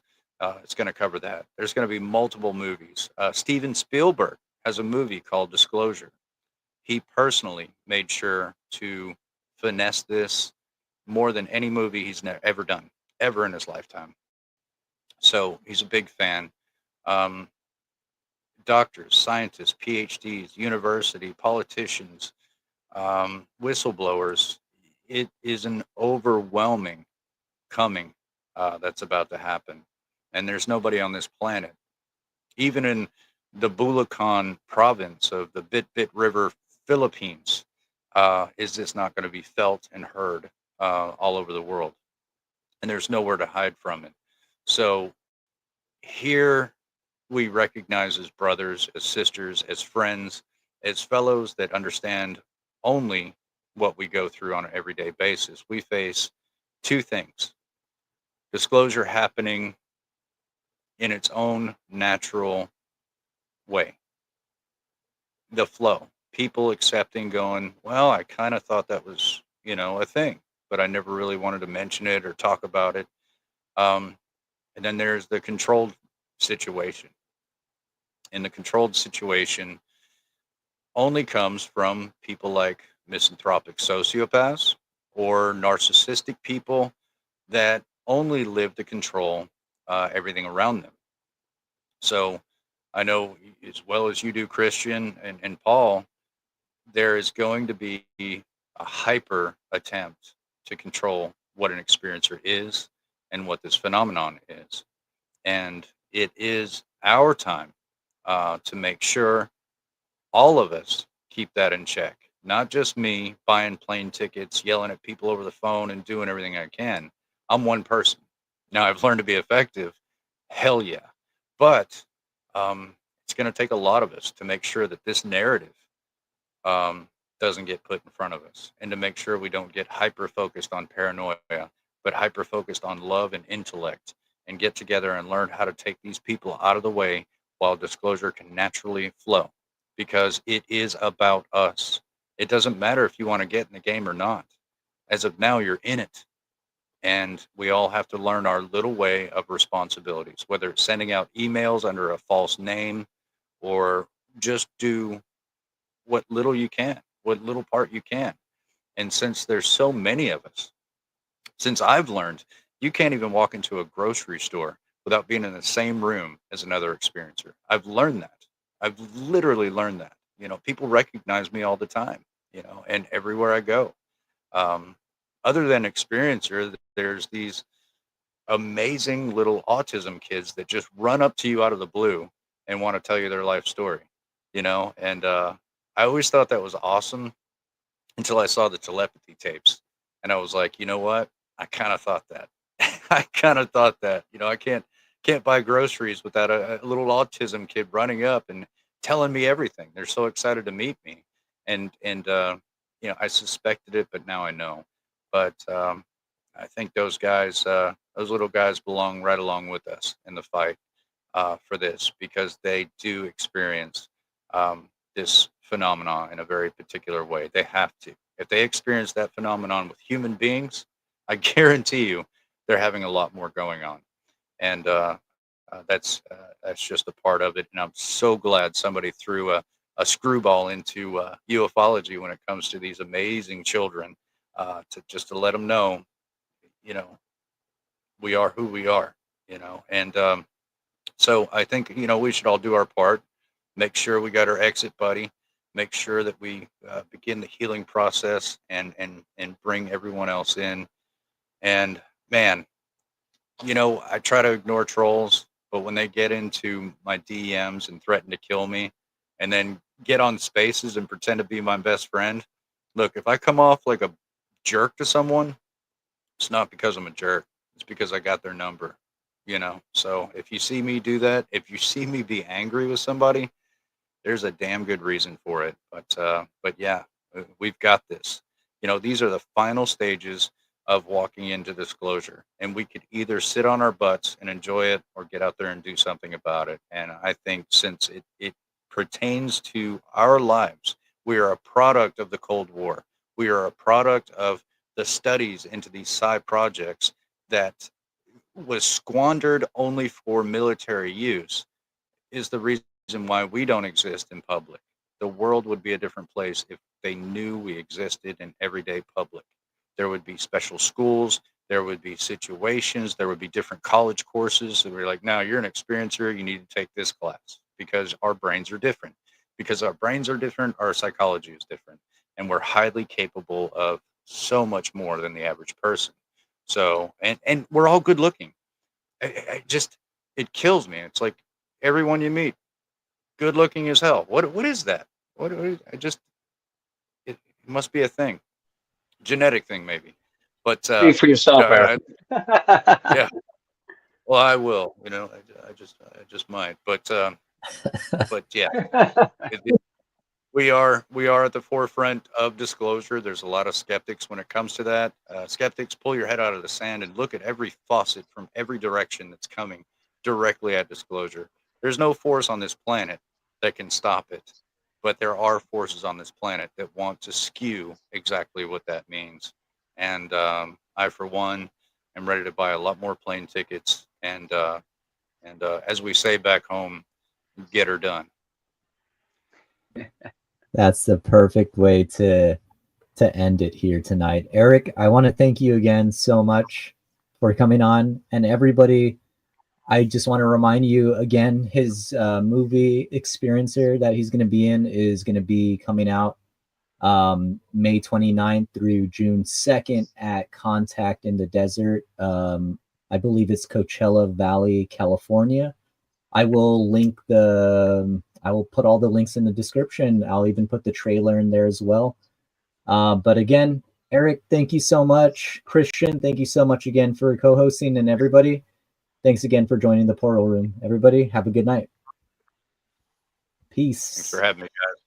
Speaker 2: it's going to cover that. There's going to be multiple movies. Steven Spielberg has a movie called Disclosure. He personally made sure to finesse this more than any movie he's ever done, ever in his lifetime. So he's a big fan. Um, Doctors, scientists, PhDs, university, politicians, whistleblowers. It is an overwhelming coming that's about to happen. And there's nobody on this planet, even in the Bulacan province of the Bit River, Philippines, is this not going to be felt and heard all over the world? And there's nowhere to hide from it. So here we recognize as brothers, as sisters, as friends, as fellows that understand only what we go through on an everyday basis. We face two things: disclosure happening in its own natural way, the flow, people accepting, going, well, I kind of thought that was, a thing, but I never really wanted to mention it or talk about it. And then there's the controlled situation. And the controlled situation only comes from people like misanthropic sociopaths or narcissistic people that only live to control everything around them. So I know, as well as you do, Christian and Paul, there is going to be a hyper attempt to control what an experiencer is and what this phenomenon is. And it is our time to make sure all of us keep that in check. Not just me buying plane tickets, yelling at people over the phone, and doing everything I can. I'm one person. Now, I've learned to be effective. Hell yeah. But it's going to take a lot of us to make sure that this narrative doesn't get put in front of us, and to make sure we don't get hyper focused on paranoia, but hyper focused on love and intellect, and get together and learn how to take these people out of the way while disclosure can naturally flow, because it is about us. It doesn't matter if you want to get in the game or not. As of now, you're in it. And we all have to learn our little way of responsibilities, whether it's sending out emails under a false name, or just do what little you can, what little part you can. And since there's so many of us, since I've learned you can't even walk into a grocery store without being in the same room as another experiencer. I've learned that. I've literally learned that. People recognize me all the time, and everywhere I go. Um, Other than experiencer, there's these amazing little autism kids that just run up to you out of the blue and want to tell you their life story, and I always thought that was awesome until I saw the telepathy tapes. And I was like, you know what? I kind of thought that. I kind of thought that. I can't buy groceries without a little autism kid running up and telling me everything. They're so excited to meet me. And I suspected it, but now I know. But I think those guys, those little guys belong right along with us in the fight for this, because they do experience this phenomenon in a very particular way. They have to. If they experience that phenomenon with human beings, I guarantee you they're having a lot more going on. And that's just a part of it. And I'm so glad somebody threw a screwball into ufology when it comes to these amazing children, to let them know, you know, we are who we are, and so I think, we should all do our part, make sure we got our exit buddy, make sure that we begin the healing process, and bring everyone else in. And man, I try to ignore trolls, but when they get into my DMs and threaten to kill me, and then get on Spaces and pretend to be my best friend. Look, if I come off like a jerk to someone, it's not because I'm a jerk. It's because I got their number, you know? So if you see me do that, if you see me be angry with somebody, there's a damn good reason for it. But yeah, we've got this. You know, these are the final stages of walking into disclosure, and we could either sit on our butts and enjoy it or get out there and do something about it. And I think since it pertains to our lives, we are a product of the Cold War. We are a product of the studies into these side projects that was squandered only for military use, is the reason why we don't exist in public. The world would be a different place if they knew we existed in everyday public. There would be special schools, there would be situations, there would be different college courses. So we're like, no, you're an experiencer, you need to take this class because our brains are different. Because our brains are different, our psychology is different. And we're highly capable of so much more than the average person. So, and we're all good looking. I just, it kills me. It's like everyone you meet, good looking as hell. What is that? I just, it must be a thing, genetic thing maybe. But
Speaker 3: Speak for yourself, Eric.
Speaker 2: yeah, well, I will. You know, I just might. But yeah, we are at the forefront of disclosure. There's a lot of skeptics when it comes to that. Skeptics, pull your head out of the sand and look at every faucet from every direction that's coming directly at disclosure. There's no force on this planet that can stop it, but there are forces on this planet that want to skew exactly what that means. And I, for one, am ready to buy a lot more plane tickets. And as we say back home, get her done.
Speaker 1: That's the perfect way to end it here tonight. Eric, I want to thank you again so much for coming on. And everybody, I just want to remind you again, his movie Experiencer that he's going to be in is going to be coming out May 29th through June 2nd at Contact in the Desert. I believe it's Coachella Valley, California. I will put all the links in the description. I'll even put the trailer in there as well. But again, Eric, thank you so much. Christian, thank you so much again for co-hosting, and everybody, thanks again for joining the Portal Room. Everybody, have a good night. Peace.
Speaker 2: Thanks for having me, guys.